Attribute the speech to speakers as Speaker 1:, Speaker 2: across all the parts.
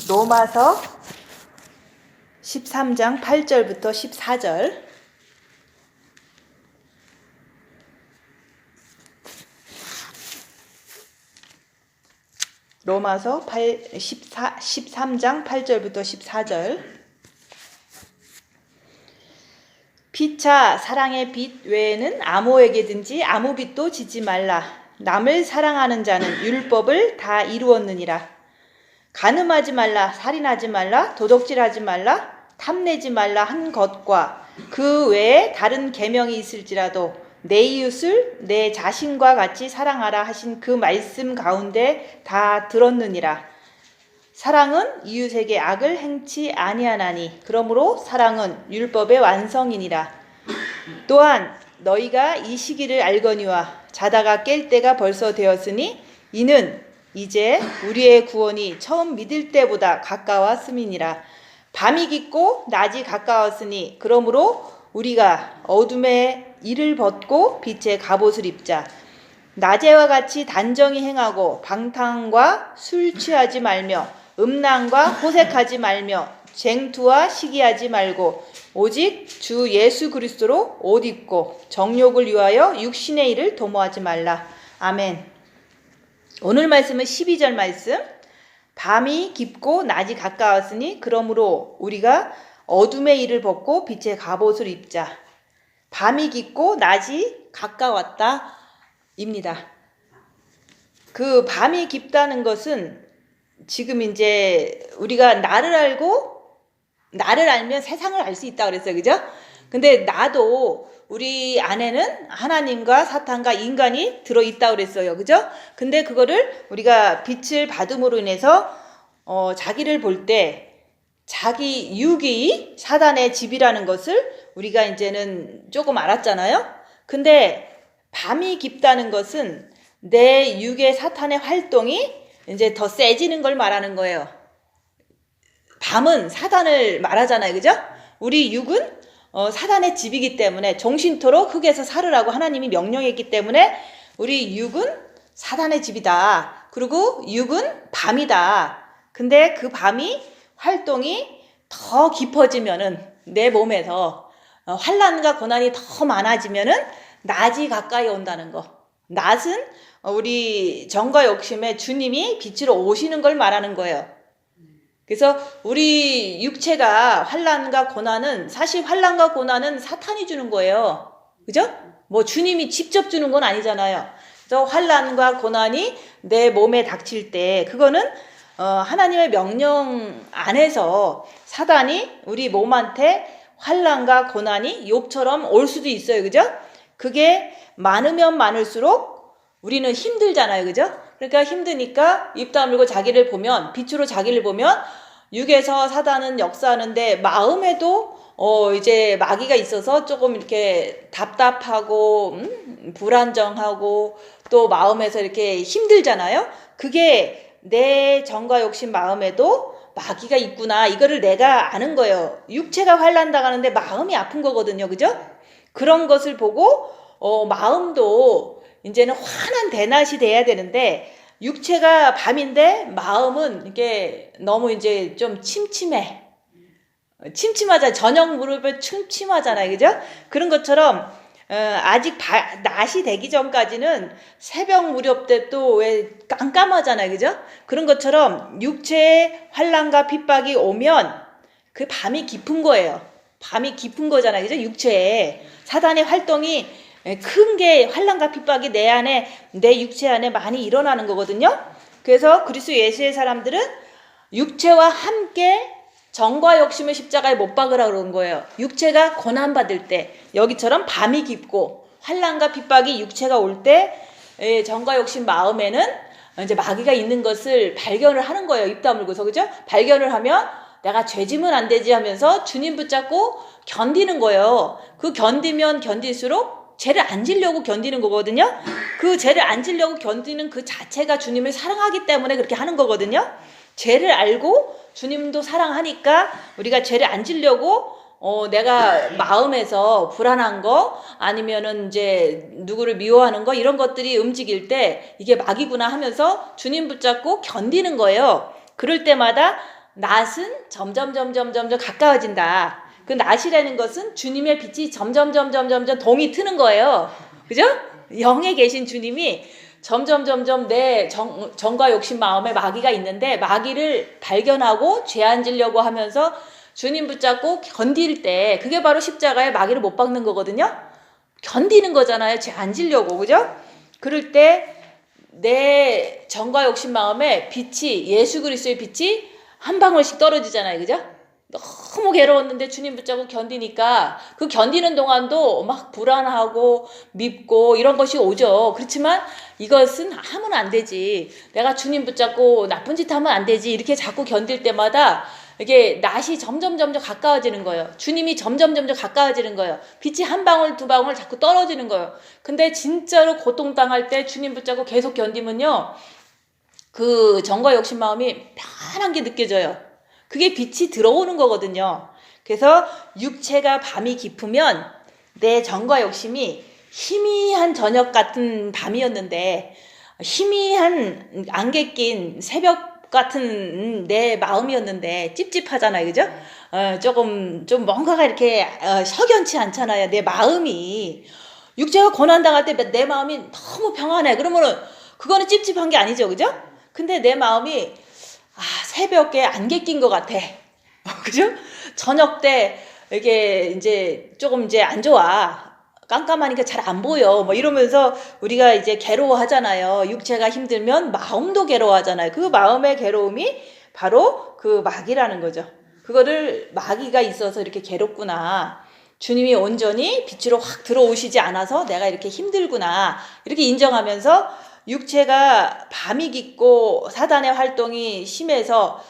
Speaker 1: 로마서 13장 8절부터 14절. 로마서 13장 8절부터 14절. 피차 사랑의 빚 외에는 아무에게든지 아무 빚도 지지 말라. 남을 사랑하는 자는 율법을 다 이루었느니라. 간음하지 말라, 살인하지 말라, 도둑질하지 말라, 탐내지 말라 한 것과 그 외에 다른 계명이 있을지라도 내 이웃을 내 자신과 같이 사랑하라 하신 그 말씀 가운데 다 들었느니라. 사랑은 이웃에게 악을 행치 아니하나니 그러므로 사랑은 율법의 완성이니라. 또한 너희가 이 시기를 알거니와 자다가 깰 때가 벌써 되었으니 이는 이제 우리의 구원이 처음 믿을 때보다 가까웠음이니라. 밤이 깊고 낮이 가까웠으니 그러므로 우리가 어둠의 이를 벗고 빛의 갑옷을 입자. 낮에와 같이 단정히 행하고 방탕과 술 취하지 말며 음란과 호색하지 말며 쟁투와 시기하지 말고 오직 주 예수 그리스도로 옷 입고 정욕을 위하여 육신의 일을 도모하지 말라. 아멘. 오늘 말씀은 12절 말씀. 밤이 깊고 낮이 가까웠으니 그러므로 우리가 어둠의 일을 벗고 빛의 갑옷을 입자. 밤이 깊고 낮이 가까웠다 입니다. 그 밤이 깊다는 것은 지금 이제 우리가 나를 알면 세상을 알 수 있다 그랬어요. 그죠? 근데 나도 우리 안에는 하나님과 사탄과 인간이 들어있다 그랬어요. 그죠? 근데 그거를 우리가 빛을 받음으로 인해서 자기를 볼 때 자기 육이 사단의 집이라는 것을 우리가 이제는 조금 알았잖아요. 근데 밤이 깊다는 것은 내 육의 사탄의 활동이 이제 더 세지는 걸 말하는 거예요. 밤은 사단을 말하잖아요. 그죠? 우리 육은 사단의 집이기 때문에 종신토록 흙에서 살으라고 하나님이 명령했기 때문에 우리 육은 사단의 집이다. 그리고 육은 밤이다. 근데 그 밤이 활동이 더 깊어지면은 내 몸에서 환난과 고난이 더 많아지면은 낮이 가까이 온다는 거. 낮은 우리 정과 욕심에 주님이 빛으로 오시는 걸 말하는 거예요. 그래서 우리 육체가 환난과 고난은 사실 환난과 고난은 사탄이 주는 거예요. 그죠? 뭐 주님이 직접 주는 건 아니잖아요. 그래서 환난과 고난이 내 몸에 닥칠 때 그거는 하나님의 명령 안에서 사단이 우리 몸한테 환난과 고난이 욥처럼 올 수도 있어요. 그죠? 그게 많으면 많을수록 우리는 힘들잖아요. 그죠? 그러니까 힘드니까 입 다물고 자기를 보면 빛으로 자기를 보면 육에서 사단은 역사하는데 마음에도 이제 마귀가 있어서 조금 이렇게 답답하고 불안정하고 또 마음에서 이렇게 힘들잖아요. 그게 내 정과 욕심 마음에도 마귀가 있구나. 이거를 내가 아는 거예요. 육체가 환난당하는데 마음이 아픈 거거든요. 그죠? 그런 것을 보고 마음도 이제는 환한 대낮이 돼야 되는데 육체가 밤인데 마음은 이게 너무 이제 좀 침침하잖아요. 저녁 무렵에 침침하잖아요. 그죠? 그런 것처럼 아직 낮이 되기 전까지는 새벽 무렵 때 또 왜 깜깜하잖아요. 그죠? 그런 것처럼 육체의 환난과 핍박이 오면 그 밤이 깊은 거예요. 밤이 깊은 거잖아요. 그죠? 육체에 사단의 활동이 큰 게 환난과 핍박이 내 안에 내 육체 안에 많이 일어나는 거거든요. 그래서 그리스도 예수의 사람들은 육체와 함께 정과 욕심의 십자가에 못 박으라 그런 거예요. 육체가 고난 받을 때 여기처럼 밤이 깊고 환난과 핍박이 육체가 올 때 정과 욕심 마음에는 이제 마귀가 있는 것을 발견을 하는 거예요. 입 다물고서. 그죠? 발견을 하면 내가 죄지면 안 되지 하면서 주님 붙잡고 견디는 거예요. 그 견디면 견딜수록 죄를 안 지려고 견디는 거거든요. 그 죄를 안 지려고 견디는 그 자체가 주님을 사랑하기 때문에 그렇게 하는 거거든요. 죄를 알고 주님도 사랑하니까 우리가 죄를 안 지려고 내가 마음에서 불안한 거 아니면은 이제 누구를 미워하는 거 이런 것들이 움직일 때 이게 마귀구나 하면서 주님 붙잡고 견디는 거예요. 그럴 때마다 낮은 점점 가까워진다. 그 낮이라는 것은 주님의 빛이 점점 동이 트는 거예요. 그죠? 영에 계신 주님이 점점 내 정과 욕심 마음에 마귀가 있는데 마귀를 발견하고 죄 안 지려고 하면서 주님 붙잡고 견딜 때 그게 바로 십자가에 마귀를 못 박는 거거든요. 견디는 거잖아요. 죄 안 지려고. 그죠? 그럴 때 내 정과 욕심 마음에 빛이 예수 그리스도의 빛이 한 방울씩 떨어지잖아요. 그죠? 너무 괴로웠는데 주님 붙잡고 견디니까 그 견디는 동안도 막 불안하고 밉고 이런 것이 오죠. 그렇지만 이것은 하면 안 되지. 내가 주님 붙잡고 나쁜 짓 하면 안 되지. 이렇게 자꾸 견딜 때마다 이게 낮이 점점 가까워지는 거예요. 주님이 점점 가까워지는 거예요. 빛이 한 방울 두 방울 자꾸 떨어지는 거예요. 근데 진짜로 고통당할 때 주님 붙잡고 계속 견디면요. 그 정과 욕심 마음이 편한 게 느껴져요. 그게 빛이 들어오는 거거든요. 그래서 육체가 밤이 깊으면 내 정과 욕심이 희미한 저녁 같은 밤이었는데 희미한 안개 낀 새벽 같은 내 마음이었는데 찝찝하잖아요. 그죠? 조금 좀 뭔가가 이렇게 석연치 않잖아요. 내 마음이 육체가 고난당할 때 내 마음이 너무 평안해. 그러면은 그거는 찝찝한 게 아니죠. 그죠? 근데 내 마음이 새벽에 안개 낀 것 같아. 그죠? 저녁 때 이게 이제 조금 이제 안 좋아. 깜깜하니까 잘 안 보여. 뭐 이러면서 우리가 이제 괴로워하잖아요. 육체가 힘들면 마음도 괴로워하잖아요. 그 마음의 괴로움이 바로 그 마귀라는 거죠. 그거를 마귀가 있어서 이렇게 괴롭구나. 주님이 온전히 빛으로 확 들어오시지 않아서 내가 이렇게 힘들구나. 이렇게 인정하면서 육체가 밤이 깊고 사단의 활동이 심해서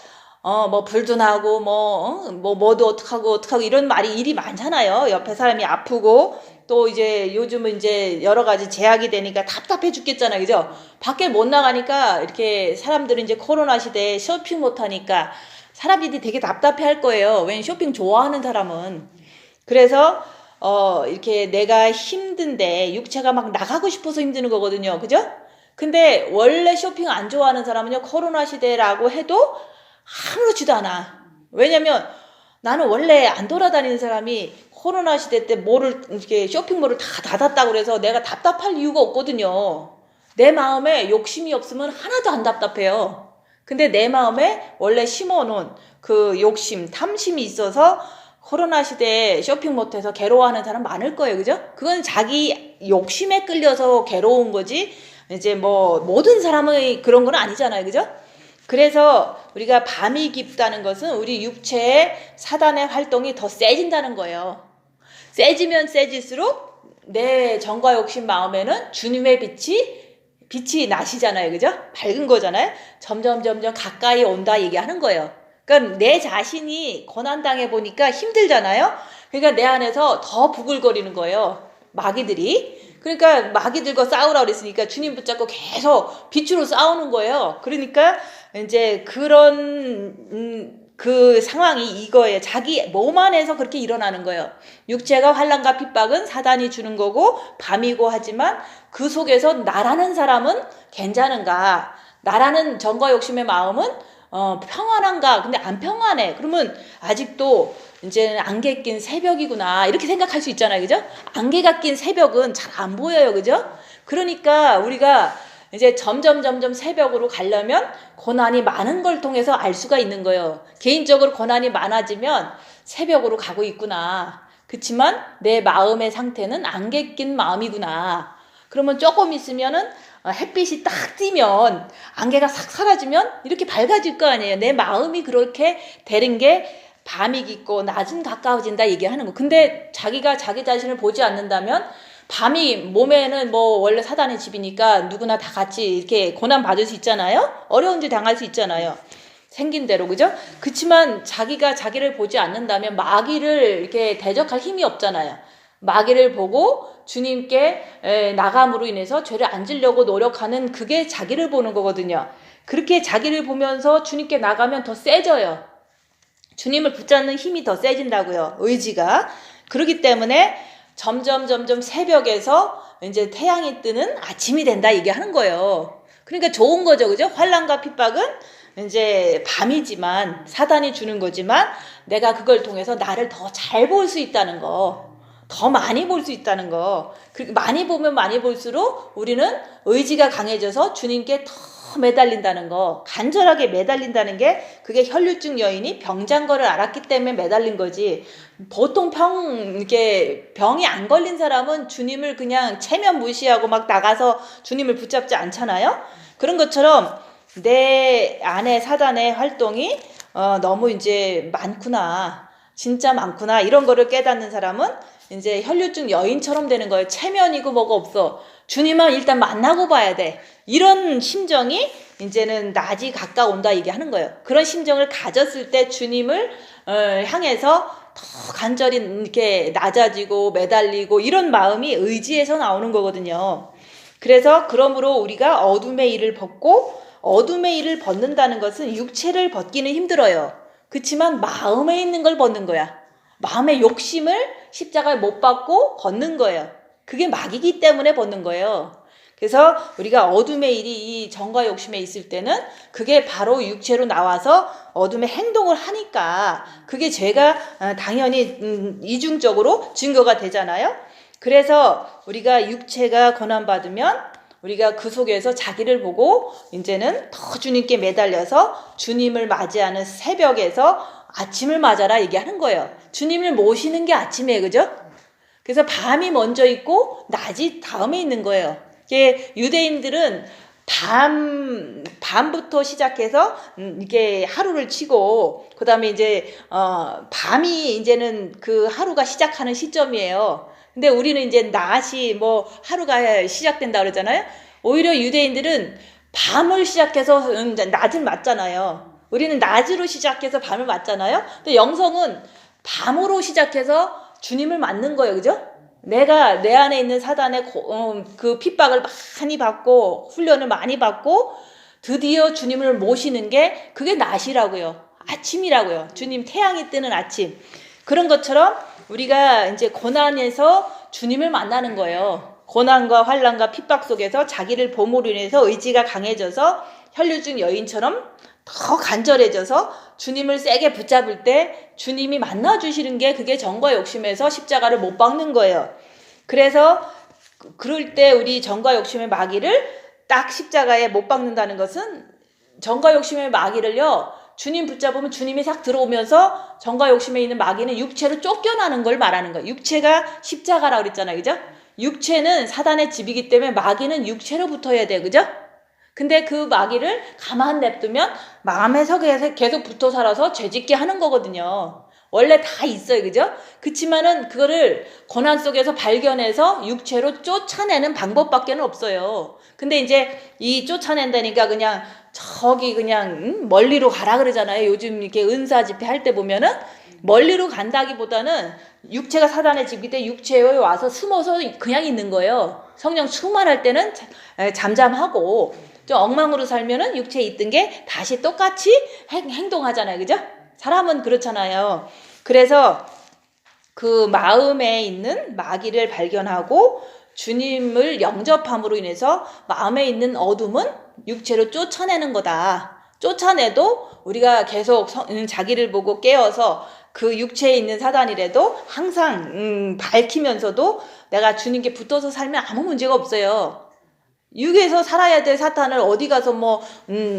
Speaker 1: 뭐 불도 나고 뭐도 어떡하고 이런 말이 일이 많잖아요. 옆에 사람이 아프고 또 이제 요즘은 이제 여러 가지 제약이 되니까 답답해 죽겠잖아요. 그죠? 밖에 못 나가니까 이렇게 사람들은 이제 코로나 시대에 쇼핑 못 하니까 사람들이 되게 답답해 할 거예요. 왜냐면 쇼핑 좋아하는 사람은. 그래서 이렇게 내가 힘든데 육체가 막 나가고 싶어서 힘드는 거거든요. 그죠? 근데 원래 쇼핑 안 좋아하는 사람은요. 코로나 시대라고 해도 아무렇지도 않아. 왜냐면 나는 원래 안 돌아다니는 사람이 코로나 시대 때 이렇게 쇼핑몰을 다 닫았다고 그래서 내가 답답할 이유가 없거든요. 내 마음에 욕심이 없으면 하나도 안 답답해요. 근데 내 마음에 원래 심어놓은 그 욕심, 탐심이 있어서 코로나 시대에 쇼핑 못해서 괴로워하는 사람 많을 거예요. 그죠? 그건 자기 욕심에 끌려서 괴로운 거지. 이제 뭐 모든 사람의 그런 건 아니잖아요. 그죠? 그래서 우리가 밤이 깊다는 것은 우리 육체의 사단의 활동이 더 세진다는 거예요. 세지면 세질수록 내 정과 욕심 마음에는 주님의 빛이 나시잖아요. 그죠? 밝은 거잖아요. 점점 가까이 온다 얘기하는 거예요. 그러니까 내 자신이 고난당해 보니까 힘들잖아요. 그러니까 내 안에서 더 부글거리는 거예요. 마귀들이. 그러니까 마귀들과 싸우라고 그랬으니까 주님 붙잡고 계속 빛으로 싸우는 거예요. 그러니까 이제 그런 그 상황이 이거예요. 자기 몸 안에서 그렇게 일어나는 거예요. 육체가 환난과 핍박은 사단이 주는 거고 밤이고 하지만 그 속에서 나라는 사람은 괜찮은가? 나라는 정과 욕심의 마음은 평안한가? 근데 안 평안해. 그러면 아직도 이제는 안개 낀 새벽이구나. 이렇게 생각할 수 있잖아요. 그죠? 안개가 낀 새벽은 잘 안 보여요. 그죠? 그러니까 우리가 이제 점점 새벽으로 가려면 고난이 많은 걸 통해서 알 수가 있는 거예요. 개인적으로 고난이 많아지면 새벽으로 가고 있구나. 그렇지만 내 마음의 상태는 안개 낀 마음이구나. 그러면 조금 있으면은 햇빛이 딱 띄면 안개가 싹 사라지면 이렇게 밝아질 거 아니에요. 내 마음이 그렇게 되는 게 밤이 깊고 낮은 가까워진다 얘기하는 거. 근데 자기가 자기 자신을 보지 않는다면 밤이 몸에는 뭐 원래 사단의 집이니까 누구나 다 같이 이렇게 고난 받을 수 있잖아요. 어려운 일 당할 수 있잖아요. 생긴 대로. 그죠? 그치만 자기가 자기를 보지 않는다면 마귀를 이렇게 대적할 힘이 없잖아요. 마귀를 보고 주님께 나감으로 인해서 죄를 안 지려고 노력하는 그게 자기를 보는 거거든요. 그렇게 자기를 보면서 주님께 나가면 더 세져요. 주님을 붙잡는 힘이 더 세진다고요. 의지가. 그렇기 때문에 점점 새벽에서 이제 태양이 뜨는 아침이 된다 얘기하는 거예요. 그러니까 좋은 거죠. 그죠? 환난과 핍박은 이제 밤이지만 사단이 주는 거지만 내가 그걸 통해서 나를 더 잘 볼 수 있다는 거, 더 많이 볼 수 있다는 거. 많이 보면 많이 볼수록 우리는 의지가 강해져서 주님께 더 매달린다는 거, 간절하게 매달린다는 게 그게 혈류증 여인이 병자인 거를 알았기 때문에 매달린 거지. 보통 이렇게 병이 안 걸린 사람은 주님을 그냥 체면 무시하고 막 나가서 주님을 붙잡지 않잖아요. 그런 것처럼 내 안에 사단의 활동이 너무 이제 많구나, 진짜 많구나, 이런 거를 깨닫는 사람은 이제 혈류증 여인처럼 되는 거예요. 체면이고 뭐가 없어. 주님만 일단 만나고 봐야 돼. 이런 심정이 이제는 낮이 가까운다 얘기하는 거예요. 그런 심정을 가졌을 때 주님을 향해서 더 간절히 이렇게 낮아지고 매달리고 이런 마음이 의지에서 나오는 거거든요. 그래서 그러므로 우리가 어둠의 일을 벗고, 어둠의 일을 벗는다는 것은 육체를 벗기는 힘들어요. 그렇지만 마음에 있는 걸 벗는 거야. 마음의 욕심을 십자가에 못 박고 벗는 거예요. 그게 막이기 때문에 벗는 거예요. 그래서 우리가 어둠의 일이 이 정과 욕심에 있을 때는 그게 바로 육체로 나와서 어둠의 행동을 하니까 그게 죄가 당연히 이중적으로 증거가 되잖아요. 그래서 우리가 육체가 고난받으면 우리가 그 속에서 자기를 보고 이제는 더 주님께 매달려서 주님을 맞이하는 새벽에서 아침을 맞아라 얘기하는 거예요. 주님을 모시는 게 아침이에요. 그죠? 그래서 밤이 먼저 있고 낮이 다음에 있는 거예요. 이게 유대인들은 밤부터 시작해서 이게 하루를 치고 그다음에 이제 밤이 이제는 그 하루가 시작하는 시점이에요. 근데 우리는 이제 낮이 뭐 하루가 시작된다 그러잖아요. 오히려 유대인들은 밤을 시작해서 낮을 맞잖아요. 우리는 낮으로 시작해서 밤을 맞잖아요. 근데 영성은 밤으로 시작해서 주님을 맞는 거예요. 그죠? 내가 내 안에 있는 사단의 그 핍박을 많이 받고 훈련을 많이 받고 드디어 주님을 모시는 게 그게 낮이라고요. 아침이라고요. 주님 태양이 뜨는 아침. 그런 것처럼 우리가 이제 고난에서 주님을 만나는 거예요. 고난과 환난과 핍박 속에서 자기를 봄으로 인해서 의지가 강해져서 혈류증 여인처럼 더 간절해져서 주님을 세게 붙잡을 때 주님이 만나주시는 게 그게 정과 욕심에서 십자가를 못 박는 거예요. 그래서 그럴 때 우리 정과 욕심의 마귀를 딱 십자가에 못 박는다는 것은 정과 욕심의 마귀를요, 주님 붙잡으면 주님이 싹 들어오면서 정과 욕심에 있는 마귀는 육체로 쫓겨나는 걸 말하는 거예요. 육체가 십자가라고 그랬잖아요. 그죠? 육체는 사단의 집이기 때문에 마귀는 육체로 붙어야 돼요. 그죠? 근데 그 마귀를 가만 냅두면 마음에서 계속 붙어 살아서 죄짓게 하는 거거든요. 원래 다 있어요. 그죠? 그치만은 그거를 고난 속에서 발견해서 육체로 쫓아내는 방법밖에 없어요. 근데 이제 이 쫓아낸다니까 그냥 저기 그냥 멀리로 가라 그러잖아요. 요즘 이렇게 은사 집회 할 때 보면은 멀리로 간다기보다는 육체가 사단의 집이기 때문에 육체에 와서 숨어서 그냥 있는 거예요. 성령 충만할 때는 잠잠하고 좀 엉망으로 살면은 육체에 있던 게 다시 똑같이 행동하잖아요. 그죠? 사람은 그렇잖아요. 그래서 그 마음에 있는 마귀를 발견하고 주님을 영접함으로 인해서 마음에 있는 어둠은 육체로 쫓아내는 거다. 쫓아내도 우리가 계속 자기를 보고 깨어서 그 육체에 있는 사단이라도 항상 밝히면서도 내가 주님께 붙어서 살면 아무 문제가 없어요. 육에서 살아야 될 사탄을 어디 가서 뭐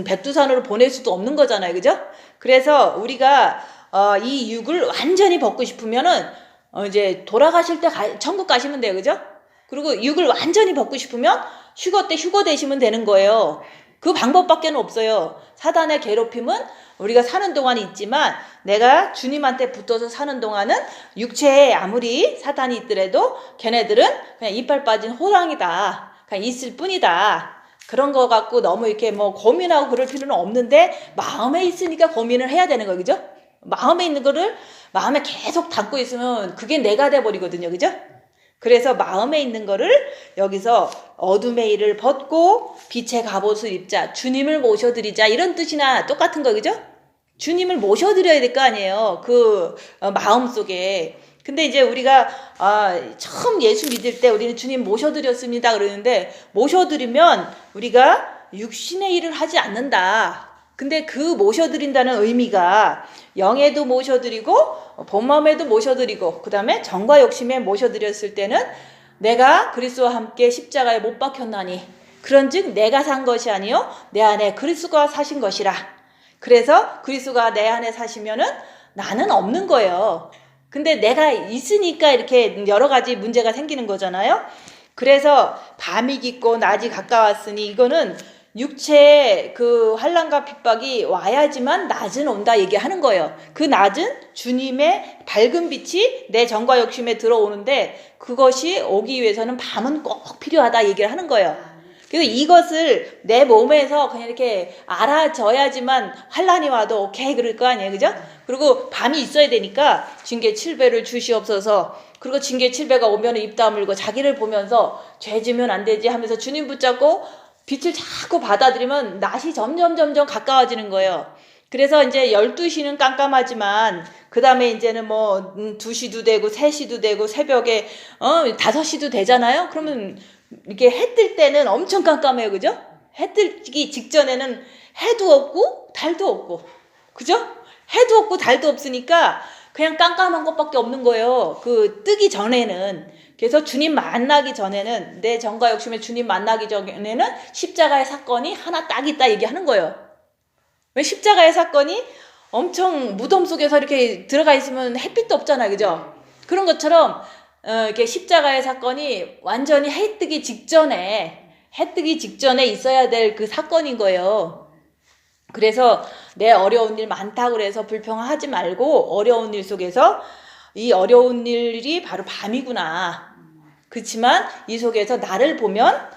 Speaker 1: 백두산으로 보낼 수도 없는 거잖아요. 그죠? 그래서 우리가 이 육을 완전히 벗고 싶으면은 이제 돌아가실 때 천국 가시면 돼요. 그죠? 그리고 육을 완전히 벗고 싶으면 휴거 때 휴거 되시면 되는 거예요. 그 방법밖에 없어요. 사단의 괴롭힘은 우리가 사는 동안이 있지만 내가 주님한테 붙어서 사는 동안은 육체에 아무리 사탄이 있더라도 걔네들은 그냥 이빨 빠진 호랑이다. 그냥 있을 뿐이다. 그런 거 갖고 너무 이렇게 뭐 고민하고 그럴 필요는 없는데 마음에 있으니까 고민을 해야 되는 거예요. 그죠? 마음에 있는 거를 마음에 계속 담고 있으면 그게 내가 돼버리거든요. 그죠? 그래서 마음에 있는 거를 여기서 어둠의 일을 벗고 빛의 갑옷을 입자. 주님을 모셔드리자. 이런 뜻이나 똑같은 거. 그죠? 주님을 모셔드려야 될 거 아니에요. 그 마음속에. 근데 이제 우리가 처음 예수 믿을 때 우리는 주님 모셔드렸습니다 그러는데 모셔드리면 우리가 육신의 일을 하지 않는다. 근데 그 모셔드린다는 의미가 영에도 모셔드리고 본마음에도 모셔드리고 그 다음에 정과 욕심에 모셔드렸을 때는 내가 그리스도와 함께 십자가에 못 박혔나니 그런즉 내가 산 것이 아니요 내 안에 그리스도가 사신 것이라. 그래서 그리스도가 내 안에 사시면은 나는 없는 거예요. 근데 내가 있으니까 이렇게 여러 가지 문제가 생기는 거잖아요. 그래서 밤이 깊고 낮이 가까웠으니 이거는 육체의 그 환난과 핍박이 와야지만 낮은 온다 얘기하는 거예요. 그 낮은 주님의 밝은 빛이 내 정과 욕심에 들어오는데 그것이 오기 위해서는 밤은 꼭 필요하다 얘기를 하는 거예요. 그래서 이것을 내 몸에서 그냥 이렇게 알아져야지만 환난이 와도 오케이 그럴 거 아니에요. 그죠? 그리고 밤이 있어야 되니까 징계 7배를 주시옵소서. 그리고 징계 7배가 오면 입 다물고 자기를 보면서 죄 지면 안 되지 하면서 주님 붙잡고 빛을 자꾸 받아들이면 낮이 점점 가까워지는 거예요. 그래서 이제 12시는 깜깜하지만 그 다음에 이제는 뭐 2시도 되고 3시도 되고 새벽에 5시도 되잖아요. 그러면 이렇게 해 뜰 때는 엄청 깜깜해요. 그죠? 해 뜨기 직전에는 해도 없고 달도 없고 그죠? 해도 없고 달도 없으니까 그냥 깜깜한 것밖에 없는 거예요. 그 뜨기 전에는. 그래서 주님 만나기 전에는 내 정과 욕심에 주님 만나기 전에는 십자가의 사건이 하나 딱 있다 얘기하는 거예요. 왜 십자가의 사건이 엄청 무덤 속에서 이렇게 들어가 있으면 햇빛도 없잖아요. 그죠? 그런 것처럼 이렇게 십자가의 사건이 완전히 해 뜨기 직전에 있어야 될 그 사건인 거예요. 그래서 내 어려운 일 많다고 그래서 불평하지 말고 어려운 일 속에서 이 어려운 일이 바로 밤이구나. 그렇지만 이 속에서 나를 보면서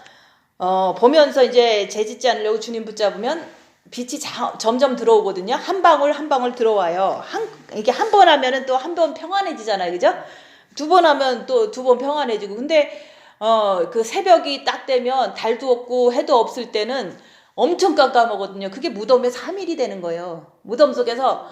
Speaker 1: 이제 죄짓지 않으려고 주님 붙잡으면 빛이 점점 들어오거든요. 한 방울 한 방울 들어와요. 이게 한 번 하면은 또 한 번 평안해지잖아요. 그죠? 2번 하면 또 2번 평안해지고. 근데 그 새벽이 딱 되면 달도 없고 해도 없을 때는 엄청 깜깜하거든요. 그게 무덤의 3일이 되는 거예요. 무덤 속에서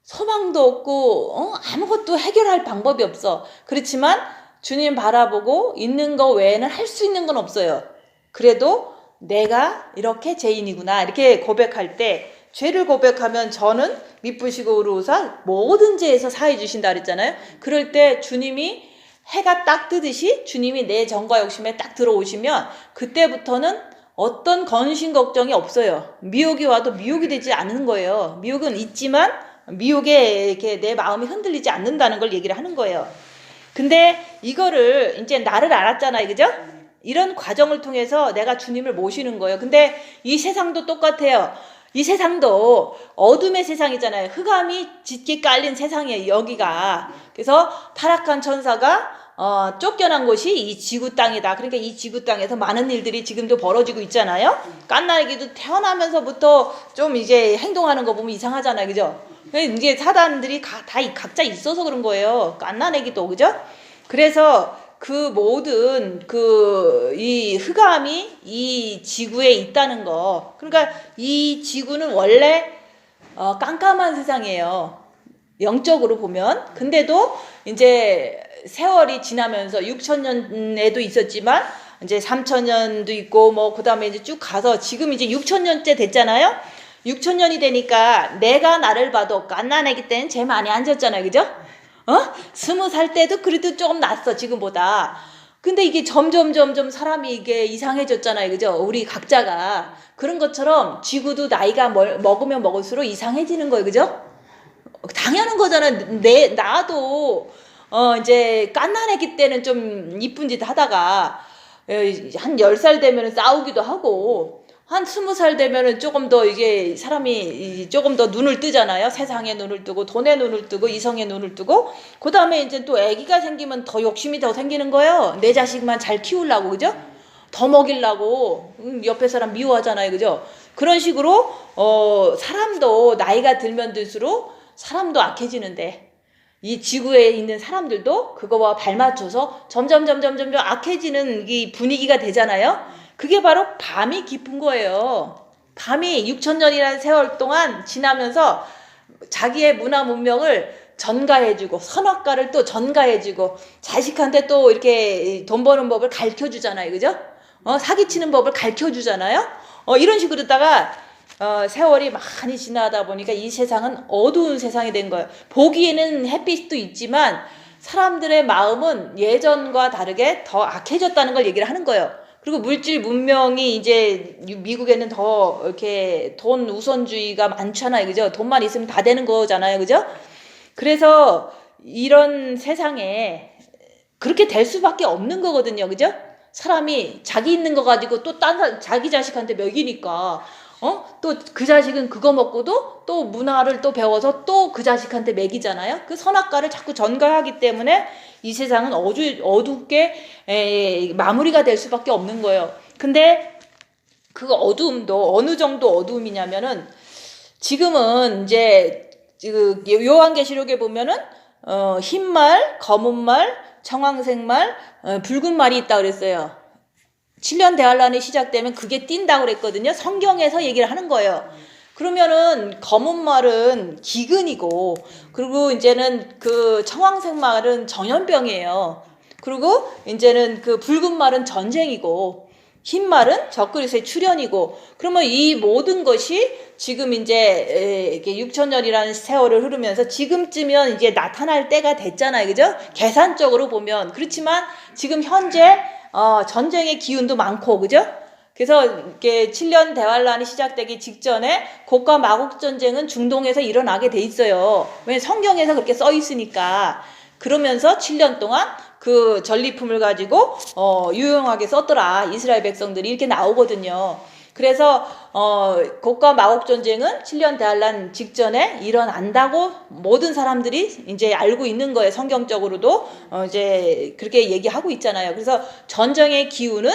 Speaker 1: 소망도 없고 아무것도 해결할 방법이 없어. 그렇지만 주님 바라보고 있는 거 외에는 할 수 있는 건 없어요. 그래도 내가 이렇게 죄인이구나 이렇게 고백할 때 죄를 고백하면 저는 미쁘시고 의로우사 모든 죄에서 사해 주신다 그랬잖아요. 그럴 때 주님이 해가 딱 뜨듯이 주님이 내 정과 욕심에 딱 들어오시면 그때부터는 어떤 건신 걱정이 없어요. 미혹이 와도 미혹이 되지 않는 거예요. 미혹은 있지만 미혹에 이렇게 내 마음이 흔들리지 않는다는 걸 얘기를 하는 거예요. 근데 이거를 이제 나를 알았잖아요. 그죠? 이런 과정을 통해서 내가 주님을 모시는 거예요. 근데 이 세상도 똑같아요. 이 세상도 어둠의 세상이잖아요. 흑암이 짙게 깔린 세상이에요. 여기가. 그래서 타락한 천사가 쫓겨난 곳이 이 지구 땅이다. 그러니까 이 지구 땅에서 많은 일들이 지금도 벌어지고 있잖아요. 갓나에게도 태어나면서부터 좀 이제 행동하는 거 보면 이상하잖아요. 그죠? 이제 사단들이 다 각자 있어서 그런 거예요. 갓나내기도. 그죠? 그래서 그 모든 이 흑암이 이 지구에 있다는 거. 그러니까 이 지구는 원래 깜깜한 세상이에요. 영적으로 보면. 근데도 이제 세월이 지나면서 6,000년에도 있었지만 이제 3,000년도 있고 뭐 그다음에 이제 쭉 가서 지금 이제 6,000년째 됐잖아요. 6,000년이 되니까 내가 나를 봐도 갓난아기 때는 제일 많이 앉았잖아요. 그죠? 20살 때도 그래도 조금 낫어 지금보다. 근데 이게 점점 사람이 이게 이상해졌잖아요. 그죠? 우리 각자가. 그런 것처럼 지구도 나이가 먹으면 먹을수록 이상해지는 거예요. 그죠? 당연한 거잖아요. 나도 이제 갓난아기 때는 좀 이쁜 짓 하다가 한 10살 되면 싸우기도 하고 한 20살 되면은 조금 더 이게 사람이 조금 더 눈을 뜨잖아요. 세상에 눈을 뜨고 돈에 눈을 뜨고 이성에 눈을 뜨고 그 다음에 이제 또 아기가 생기면 더 욕심이 더 생기는 거예요. 내 자식만 잘 키우려고. 그죠? 더 먹이려고. 옆에 사람 미워하잖아요. 그죠? 그런 식으로 사람도 나이가 들면 들수록 사람도 악해지는데 이 지구에 있는 사람들도 그거와 발맞춰서 점점 악해지는 이 분위기가 되잖아요. 그게 바로 밤이 깊은 거예요. 밤이 6,000년이라는 세월 동안 지나면서 자기의 문화 문명을 전가해주고 선악과를 또 전가해주고 자식한테 또 이렇게 돈 버는 법을 가르쳐주잖아요. 그죠? 사기치는 법을 가르쳐주잖아요. 이런 식으로다가 세월이 많이 지나다 보니까 이 세상은 어두운 세상이 된 거예요. 보기에는 햇빛도 있지만 사람들의 마음은 예전과 다르게 더 악해졌다는 걸 얘기를 하는 거예요. 그리고 물질 문명이 이제 미국에는 더 이렇게 돈 우선주의가 많잖아요. 그죠? 돈만 있으면 다 되는 거잖아요. 그죠? 그래서 이런 세상에 그렇게 될 수밖에 없는 거거든요. 그죠? 사람이 자기 있는 거 가지고 또 자기 자식한테 먹이니까 또 그 자식은 그거 먹고도 또 문화를 또 배워서 또 그 자식한테 먹이잖아요. 그 선악과를 자꾸 전가하기 때문에 이 세상은 어둡게 마무리가 될 수밖에 없는 거예요. 근데 그 어두움도 어느 정도 어두움이냐면은 지금은 이제 그 요한계시록에 보면은 흰 말, 검은 말, 청황색 말, 붉은 말이 있다 그랬어요. 7년 대환란이 시작되면 그게 띈다고 그랬거든요. 성경에서 얘기를 하는 거예요. 그러면은 검은 말은 기근이고, 그리고 이제는 그 청황색 말은 전염병이에요. 그리고 이제는 그 붉은 말은 전쟁이고, 흰 말은 적그리스의 출현이고, 그러면 이 모든 것이 지금 이제 이렇게 6천년이라는 세월을 흐르면서 지금쯤이면 이제 나타날 때가 됐잖아요. 그죠? 계산적으로 보면. 그렇지만 지금 현재 전쟁의 기운도 많고, 그죠? 그래서 이렇게 7년 대환란이 시작되기 직전에 곡과 마곡 전쟁은 중동에서 일어나게 돼 있어요. 왜? 성경에서 그렇게 써 있으니까. 그러면서 7년 동안 그 전리품을 가지고 유용하게 썼더라. 이스라엘 백성들이 이렇게 나오거든요. 그래서 곡과 마곡 전쟁은 7년 대환란 직전에 일어난다고 모든 사람들이 이제 알고 있는 거예요. 성경적으로도 이제 그렇게 얘기하고 있잖아요. 그래서 전쟁의 기운은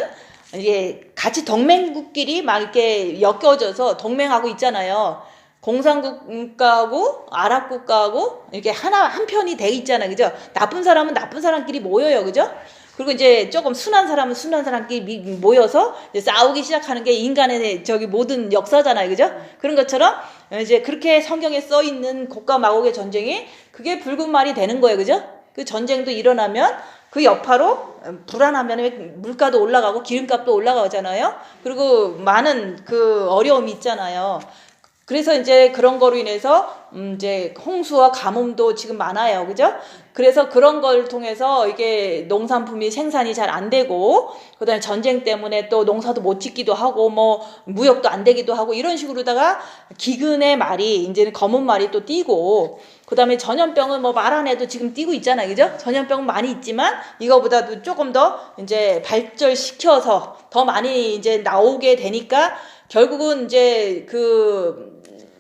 Speaker 1: 이게 같이 동맹국끼리 막 이렇게 엮여져서 동맹하고 있잖아요. 공산국가하고 아랍국가하고 이렇게 한 편이 돼 있잖아요. 그죠? 나쁜 사람은 나쁜 사람끼리 모여요. 그죠? 그리고 이제 조금 순한 사람은 순한 사람끼리 모여서 이제 싸우기 시작하는 게 인간의 모든 역사잖아요. 그죠? 그런 것처럼 이제 그렇게 성경에 써 있는 곡과 마곡의 전쟁이 그게 붉은 말이 되는 거예요. 그죠? 그 전쟁도 일어나면 그 여파로 불안하면 물가도 올라가고 기름값도 올라가잖아요. 그리고 많은 그 어려움이 있잖아요. 그래서 이제 그런 거로 인해서 이제 홍수와 가뭄도 지금 많아요. 그죠? 그래서 그런 걸 통해서 이게 농산품이 생산이 잘 안 되고, 그다음에 전쟁 때문에 또 농사도 못 짓기도 하고, 뭐 무역도 안 되기도 하고, 이런 식으로다가 기근의 말이 이제는 검은 말이 또 띄고, 그다음에 전염병은 뭐 말 안 해도 지금 띄고 있잖아요. 그죠? 전염병은 많이 있지만 이거보다도 조금 더 이제 발전시켜서 더 많이 이제 나오게 되니까 결국은 이제 그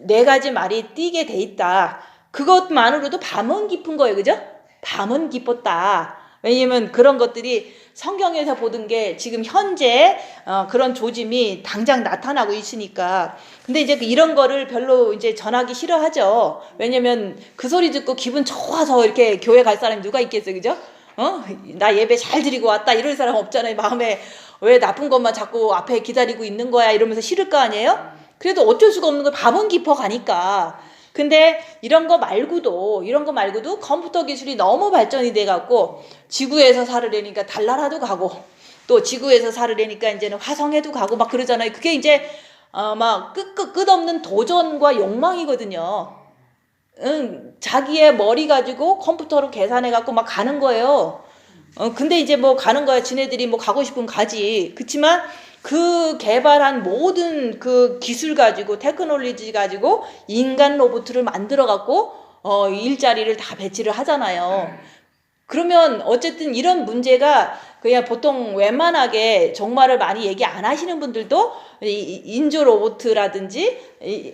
Speaker 1: 4가지 말이 띄게 돼 있다. 그것만으로도 밤은 깊은 거예요. 그죠? 밤은 깊었다. 왜냐면 그런 것들이 성경에서 보던 게 지금 현재 그런 조짐이 당장 나타나고 있으니까. 근데 이제 이런 거를 별로 이제 전하기 싫어하죠. 왜냐면 그 소리 듣고 기분 좋아서 이렇게 교회 갈 사람이 누가 있겠어요. 그죠? 나 예배 잘 드리고 왔다 이럴 사람 없잖아요. 마음에 왜 나쁜 것만 자꾸 앞에 기다리고 있는 거야 이러면서 싫을 거 아니에요? 그래도 어쩔 수가 없는 걸 밤은 깊어 가니까. 근데 이런 거 말고도 컴퓨터 기술이 너무 발전이 돼 갖고 지구에서 살으려니까 달나라도 가고 또 지구에서 살으려니까 이제는 화성에도 가고 막 그러잖아요. 그게 이제 막 끝없는 도전과 욕망이거든요. 자기의 머리 가지고 컴퓨터로 계산해 갖고 막 가는 거예요. 근데 이제 뭐 가는 거야. 지네들이 뭐 가고 싶으면 가지. 그치만 그 개발한 모든 그 기술 가지고 테크놀로지 가지고 인간 로봇을 만들어 갖고 일자리를 다 배치를 하잖아요. 그러면 어쨌든 이런 문제가 그냥 보통 웬만하게 정말을 많이 얘기 안 하시는 분들도 인조 로봇이라든지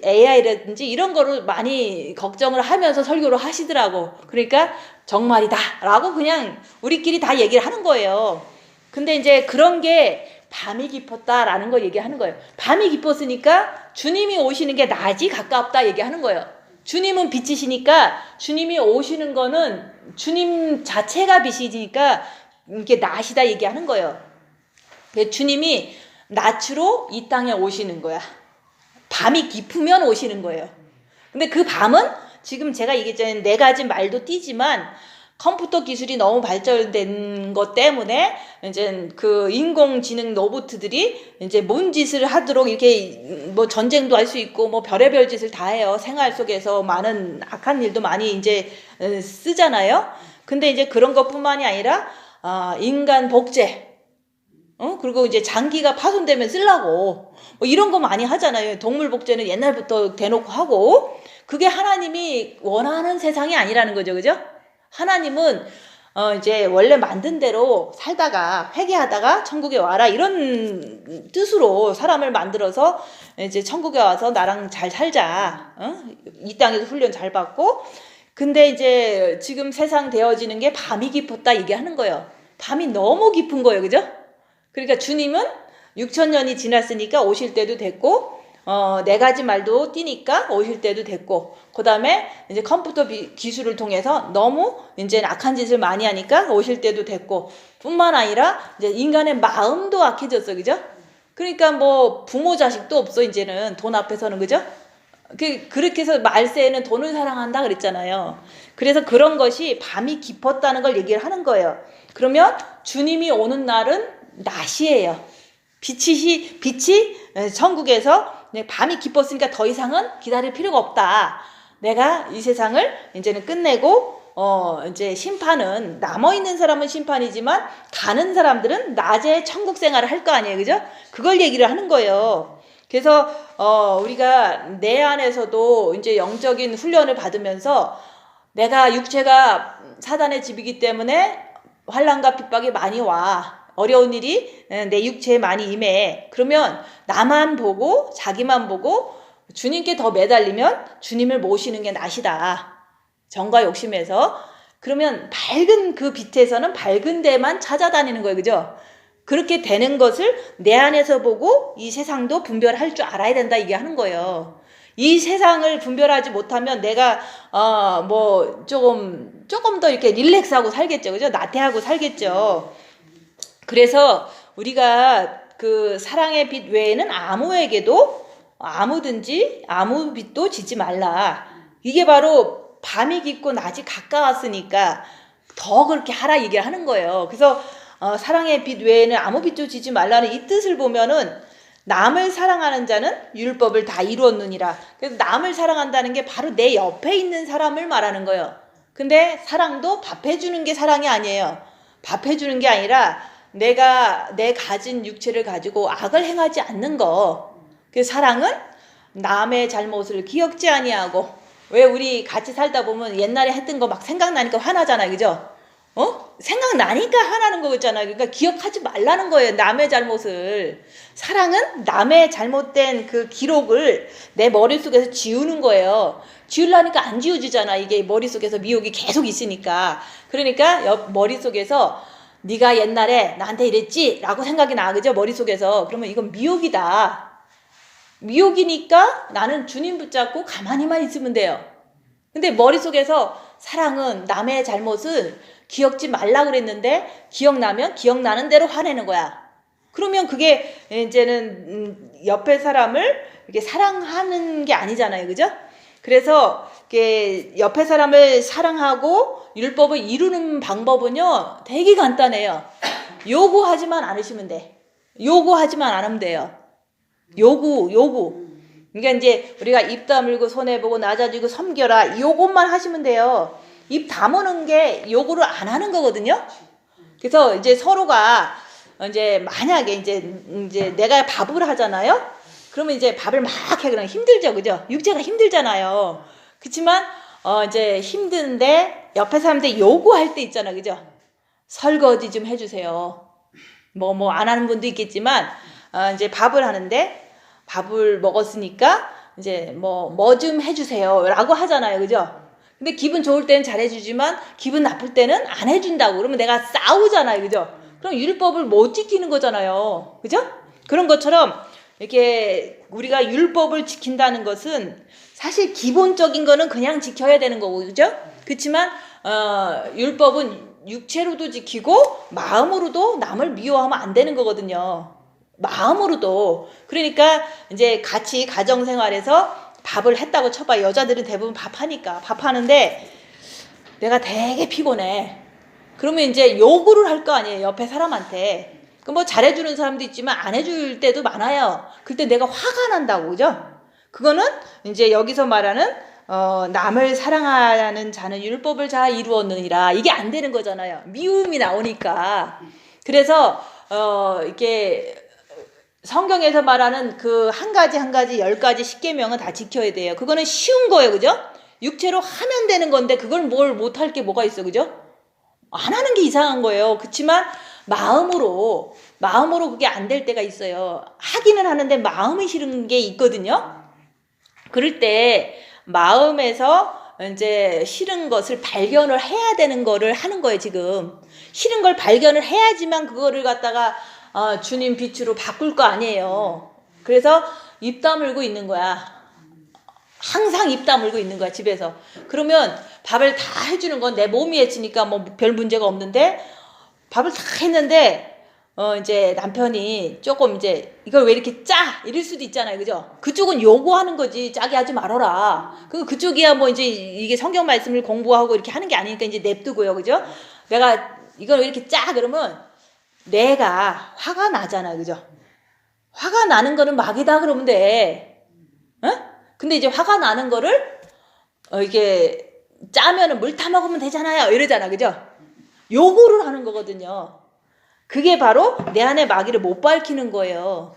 Speaker 1: AI라든지 이런 거를 많이 걱정을 하면서 설교를 하시더라고. 그러니까 정말이다 라고 그냥 우리끼리 다 얘기를 하는 거예요. 근데 이제 그런 게 밤이 깊었다라는 걸 얘기하는 거예요. 밤이 깊었으니까 주님이 오시는 게 낮이 가깝다 얘기하는 거예요. 주님은 빛이시니까 주님이 오시는 거는 주님 자체가 빛이니까 이게 낮이다 얘기하는 거예요. 주님이 낮으로 이 땅에 오시는 거야. 밤이 깊으면 오시는 거예요. 근데 그 밤은 지금 제가 얘기했잖아요. 4가지 말도 띄지만 컴퓨터 기술이 너무 발전된 것 때문에 이제 그 인공지능 로봇들이 이제 뭔 짓을 하도록 이렇게 뭐 전쟁도 할 수 있고 뭐 별의별 짓을 다 해요. 생활 속에서 많은 악한 일도 많이 이제 쓰잖아요. 근데 이제 그런 것뿐만이 아니라 인간 복제, 그리고 이제 장기가 파손되면 쓰려고 뭐 이런 거 많이 하잖아요. 동물 복제는 옛날부터 대놓고 하고 그게 하나님이 원하는 세상이 아니라는 거죠, 그죠? 하나님은 이제 원래 만든 대로 살다가 회개하다가 천국에 와라 이런 뜻으로 사람을 만들어서 이제 천국에 와서 나랑 잘 살자. 이 땅에서 훈련 잘 받고. 근데 이제 지금 세상 되어지는 게 밤이 깊었다 얘기하는 거예요. 밤이 너무 깊은 거예요, 그죠? 그러니까 주님은 6,000년이 지났으니까 오실 때도 됐고, 네 가지 말도 띄니까 오실 때도 됐고, 그 다음에 이제 컴퓨터 기술을 통해서 너무 이제 악한 짓을 많이 하니까 오실 때도 됐고, 뿐만 아니라 이제 인간의 마음도 악해졌어, 그죠? 그러니까 뭐 부모 자식도 없어, 이제는 돈 앞에서는, 그죠? 그렇게 해서 말세에는 돈을 사랑한다 그랬잖아요. 그래서 그런 것이 밤이 깊었다는 걸 얘기를 하는 거예요. 그러면 주님이 오는 날은 낮이에요. 빛이 천국에서 밤이 깊었으니까 더 이상은 기다릴 필요가 없다. 내가 이 세상을 이제는 끝내고 이제 심판은 남아있는 사람은 심판이지만 가는 사람들은 낮에 천국 생활을 할 거 아니에요, 그죠? 그걸 얘기를 하는 거예요. 그래서 우리가 내 안에서도 이제 영적인 훈련을 받으면서 내가 육체가 사단의 집이기 때문에 환난과 핍박이 많이 와. 어려운 일이 내 육체에 많이 임해. 그러면 나만 보고 자기만 보고 주님께 더 매달리면 주님을 모시는 게 낫이다. 정과 욕심에서. 그러면 밝은 그 빛에서는 밝은 데만 찾아다니는 거예요, 그죠? 그렇게 되는 것을 내 안에서 보고 이 세상도 분별할 줄 알아야 된다 이게 하는 거예요. 이 세상을 분별하지 못하면 내가 뭐 조금 더 이렇게 릴렉스하고 살겠죠, 그죠? 나태하고 살겠죠. 그래서 우리가 그 사랑의 빛 외에는 아무에게도 아무든지 아무 빛도 지지 말라. 이게 바로 밤이 깊고 낮이 가까웠으니까 더 그렇게 하라 얘기를 하는 거예요. 그래서 사랑의 빛 외에는 아무 빛도 지지 말라는 이 뜻을 보면은 남을 사랑하는 자는 율법을 다 이루었느니라. 그래서 남을 사랑한다는 게 바로 내 옆에 있는 사람을 말하는 거예요. 근데 사랑도 밥 해주는 게 사랑이 아니에요. 밥 해주는 게 아니라 내가 내 가진 육체를 가지고 악을 행하지 않는 거. 그 사랑은 남의 잘못을 기억지 아니하고. 왜 우리 같이 살다 보면 옛날에 했던 거 막 생각나니까 화나잖아요, 그죠? 생각나니까 화나는 거잖아요. 그러니까 기억하지 말라는 거예요, 남의 잘못을. 사랑은 남의 잘못된 그 기록을 내 머릿속에서 지우는 거예요. 지우려니까 안 지워지잖아. 이게 머릿속에서 미혹이 계속 있으니까. 그러니까 머릿속에서 네가 옛날에 나한테 이랬지? 라고 생각이 나, 그죠? 머릿속에서. 그러면 이건 미혹이다. 미혹이니까 나는 주님 붙잡고 가만히만 있으면 돼요. 근데 머릿속에서 사랑은 남의 잘못을 기억지 말라 그랬는데 기억나면 기억나는 대로 화내는 거야. 그러면 그게 이제는 옆에 사람을 이렇게 사랑하는 게 아니잖아요, 그죠? 그래서 옆에 사람을 사랑하고 율법을 이루는 방법은요 되게 간단해요. 요구하지만 않으시면 돼. 요구하지만 않으면 돼요. 요구. 그러니까 이제 우리가 입 다물고 손해 보고 낮아지고 섬겨라 요것만 하시면 돼요. 입 다무는 게 요구를 안 하는 거거든요. 그래서 이제 서로가 이제 만약에 이제 내가 밥을 하잖아요. 그러면 이제 밥을 막 해 그러면 힘들죠, 그죠? 육체가 힘들잖아요. 그렇지만 이제 힘든데 옆에 사람들 요구할 때 있잖아, 그죠? 설거지 좀 해주세요. 뭐 안 하는 분도 있겠지만 이제 밥을 하는데 밥을 먹었으니까 이제 뭐 좀 해주세요라고 하잖아요, 그죠? 근데 기분 좋을 때는 잘해주지만 기분 나쁠 때는 안 해준다고 그러면 내가 싸우잖아요, 그죠? 그럼 율법을 못 지키는 거잖아요, 그죠? 그런 것처럼 이렇게 우리가 율법을 지킨다는 것은 사실 기본적인 거는 그냥 지켜야 되는 거고, 그죠? 그렇지만 율법은 육체로도 지키고 마음으로도 남을 미워하면 안 되는 거거든요. 마음으로도. 그러니까 이제 같이 가정생활에서 밥을 했다고 쳐봐. 여자들은 대부분 밥하니까 밥하는데 내가 되게 피곤해. 그러면 이제 요구를 할 거 아니에요. 옆에 사람한테. 그 뭐 잘해주는 사람도 있지만 안 해줄 때도 많아요. 그때 내가 화가 난다고, 그죠? 그거는 이제 여기서 말하는 남을 사랑하는 자는 율법을 잘 이루었느니라. 이게 안 되는 거잖아요. 미움이 나오니까. 그래서 이렇게 성경에서 말하는 그 한 가지 10가지 십계명은 다 지켜야 돼요. 그거는 쉬운 거예요, 그죠? 육체로 하면 되는 건데 그걸 뭘 못할 게 뭐가 있어, 그죠? 안 하는 게 이상한 거예요. 그렇지만 마음으로 그게 안 될 때가 있어요. 하기는 하는데 마음이 싫은 게 있거든요. 그럴 때 마음에서 이제 싫은 것을 발견을 해야 되는 거를 하는 거예요, 지금. 싫은 걸 발견을 해야지만 그거를 갖다가 주님 빛으로 바꿀 거 아니에요. 그래서 입 다물고 있는 거야. 항상 입 다물고 있는 거야, 집에서. 그러면 밥을 다 해주는 건 내 몸이 해치니까 뭐 별 문제가 없는데, 밥을 다 했는데 이제 남편이 조금 이제 이걸 왜 이렇게 짜? 이럴 수도 있잖아요, 그죠? 그쪽은 요구하는 거지, 짜게 하지 말아라. 그쪽이야 뭐 이제 이게 성경 말씀을 공부하고 이렇게 하는 게 아니니까 이제 냅두고요, 그죠? 내가 이걸 왜 이렇게 짜? 그러면 내가 화가 나잖아요, 그죠? 화가 나는 거는 막이다 그러면 돼. 어? 근데 이제 화가 나는 거를 이게 짜면은 물 타 먹으면 되잖아요, 이러잖아, 그죠? 요구를 하는 거거든요. 그게 바로 내 안에 마귀를 못 밝히는 거예요.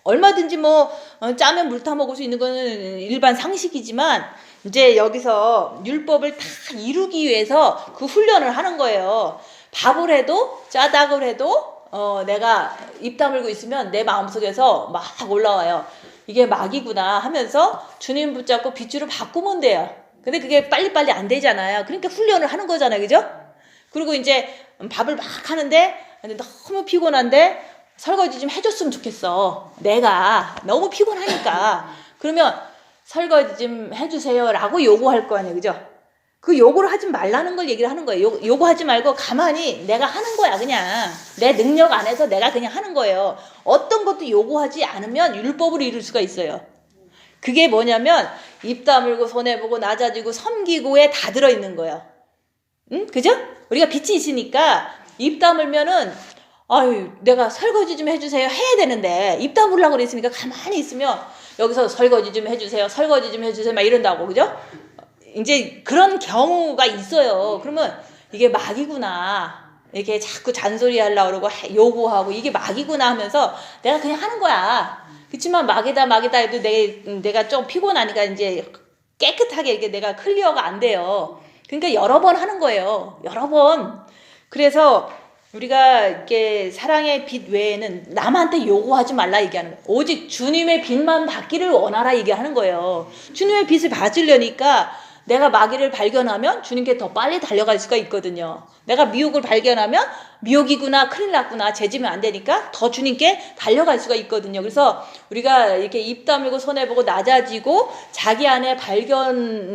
Speaker 1: 얼마든지 뭐 짜면 물 타 먹을 수 있는 거는 일반 상식이지만 이제 여기서 율법을 다 이루기 위해서 그 훈련을 하는 거예요. 밥을 해도 짜다고 해도 내가 입 다물고 있으면 내 마음속에서 막 올라와요. 이게 마귀구나 하면서 주님 붙잡고 빛으로 바꾸면 돼요. 근데 그게 빨리빨리 안 되잖아요. 그러니까 훈련을 하는 거잖아요, 그죠? 그리고 이제 밥을 막 하는데 너무 피곤한데 설거지 좀 해줬으면 좋겠어. 내가 너무 피곤하니까. 그러면 설거지 좀 해주세요 라고 요구할 거 아니에요, 그죠? 그 요구를 하지 말라는 걸 얘기를 하는 거예요. 요구하지 말고 가만히 내가 하는 거야, 그냥. 내 능력 안에서 내가 그냥 하는 거예요. 어떤 것도 요구하지 않으면 율법을 이룰 수가 있어요. 그게 뭐냐면 입 다물고 손해보고 낮아지고 섬기고에 다 들어있는 거예요. 응? 그죠? 우리가 빛이 있으니까 입 다물면은 아유 내가 설거지 좀 해주세요 해야 되는데 입 다물라고 그랬으니까 가만히 있으면 여기서 설거지 좀 해주세요 막 이런다고, 그죠? 이제 그런 경우가 있어요. 그러면 이게 마귀구나. 이렇게 자꾸 잔소리 하려고 그러고 요구하고 이게 마귀구나 하면서 내가 그냥 하는 거야. 그렇지만 마귀다 해도 내가 좀 피곤하니까 이제 깨끗하게 이렇게 내가 클리어가 안 돼요. 그러니까 여러 번 하는 거예요. 여러 번. 그래서 우리가 이렇게 사랑의 빛 외에는 남한테 요구하지 말라 얘기하는 거예요. 오직 주님의 빛만 받기를 원하라 얘기하는 거예요. 주님의 빛을 받으려니까 내가 마귀를 발견하면 주님께 더 빨리 달려갈 수가 있거든요. 내가 미혹을 발견하면 미혹이구나, 큰일 났구나, 죄지면 안 되니까 더 주님께 달려갈 수가 있거든요. 그래서 우리가 이렇게 입 다물고 손해보고 낮아지고 자기 안에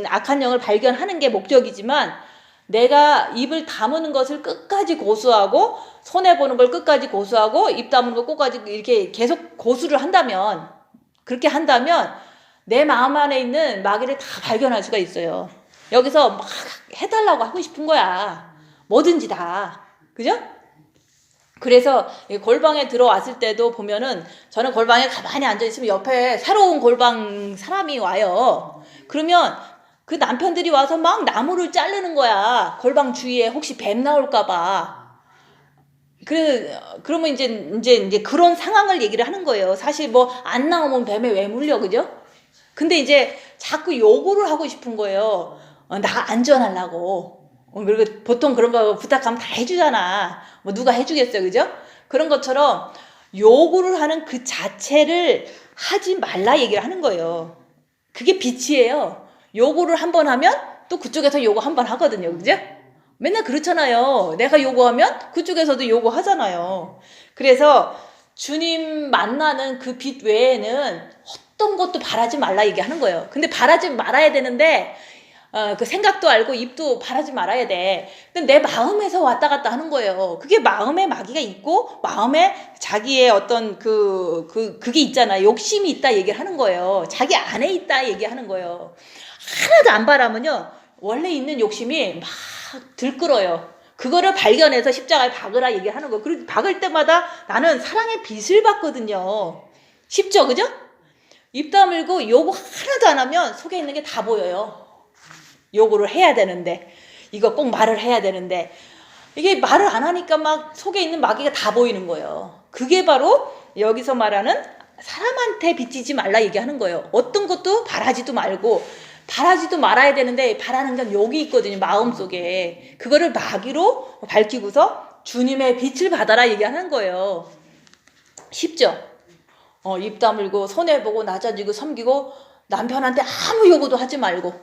Speaker 1: 악한 영을 발견하는 게 목적이지만 내가 입을 다무는 것을 끝까지 고수하고 손해보는 걸 끝까지 고수하고 입 다무는 걸 끝까지 이렇게 계속 고수를 한다면, 그렇게 한다면 내 마음 안에 있는 마귀를 다 발견할 수가 있어요. 여기서 막 해달라고 하고 싶은 거야. 뭐든지 다. 그죠? 그래서 골방에 들어왔을 때도 보면은 저는 골방에 가만히 앉아있으면 옆에 새로운 골방 사람이 와요. 그러면 그 남편들이 와서 막 나무를 자르는 거야. 골방 주위에 혹시 뱀 나올까봐. 그러면 이제 그런 상황을 얘기를 하는 거예요. 사실 뭐 안 나오면 뱀에 왜 물려, 그죠? 근데 이제 자꾸 요구를 하고 싶은 거예요. 나 안전하려고. 그리고 보통 그런 거 부탁하면 다 해주잖아. 뭐 누가 해주겠어요, 그죠? 그런 것처럼 요구를 하는 그 자체를 하지 말라 얘기를 하는 거예요. 그게 빛이에요. 요구를 한 번 하면 또 그쪽에서 요구 한 번 하거든요, 그죠? 맨날 그렇잖아요. 내가 요구하면 그쪽에서도 요구하잖아요. 그래서 주님 만나는 그 빛 외에는 어떤 것도 바라지 말라 얘기하는 거예요. 근데 바라지 말아야 되는데 그 생각도 알고 입도 바라지 말아야 돼. 근데 내 마음에서 왔다 갔다 하는 거예요. 그게 마음에 마귀가 있고 마음에 자기의 어떤 그게 있잖아. 욕심이 있다 얘기를 하는 거예요. 자기 안에 있다 얘기하는 거예요. 하나도 안 바라면요 원래 있는 욕심이 막 들끓어요. 그거를 발견해서 십자가에 박으라 얘기하는 거. 그리고 박을 때마다 나는 사랑의 빛을 받거든요. 쉽죠, 그죠? 입 다물고 요구 하나도 안 하면 속에 있는 게 다 보여요. 요구를 해야 되는데, 이거 꼭 말을 해야 되는데, 이게 말을 안 하니까 막 속에 있는 마귀가 다 보이는 거예요. 그게 바로 여기서 말하는 사람한테 빚지지 말라 얘기하는 거예요. 어떤 것도 바라지도 말고, 바라지도 말아야 되는데 바라는 건 여기 있거든요. 마음속에. 그거를 마귀로 밝히고서 주님의 빛을 받아라 얘기하는 거예요. 쉽죠? 입 다물고 손해보고 낮아지고 섬기고 남편한테 아무 요구도 하지 말고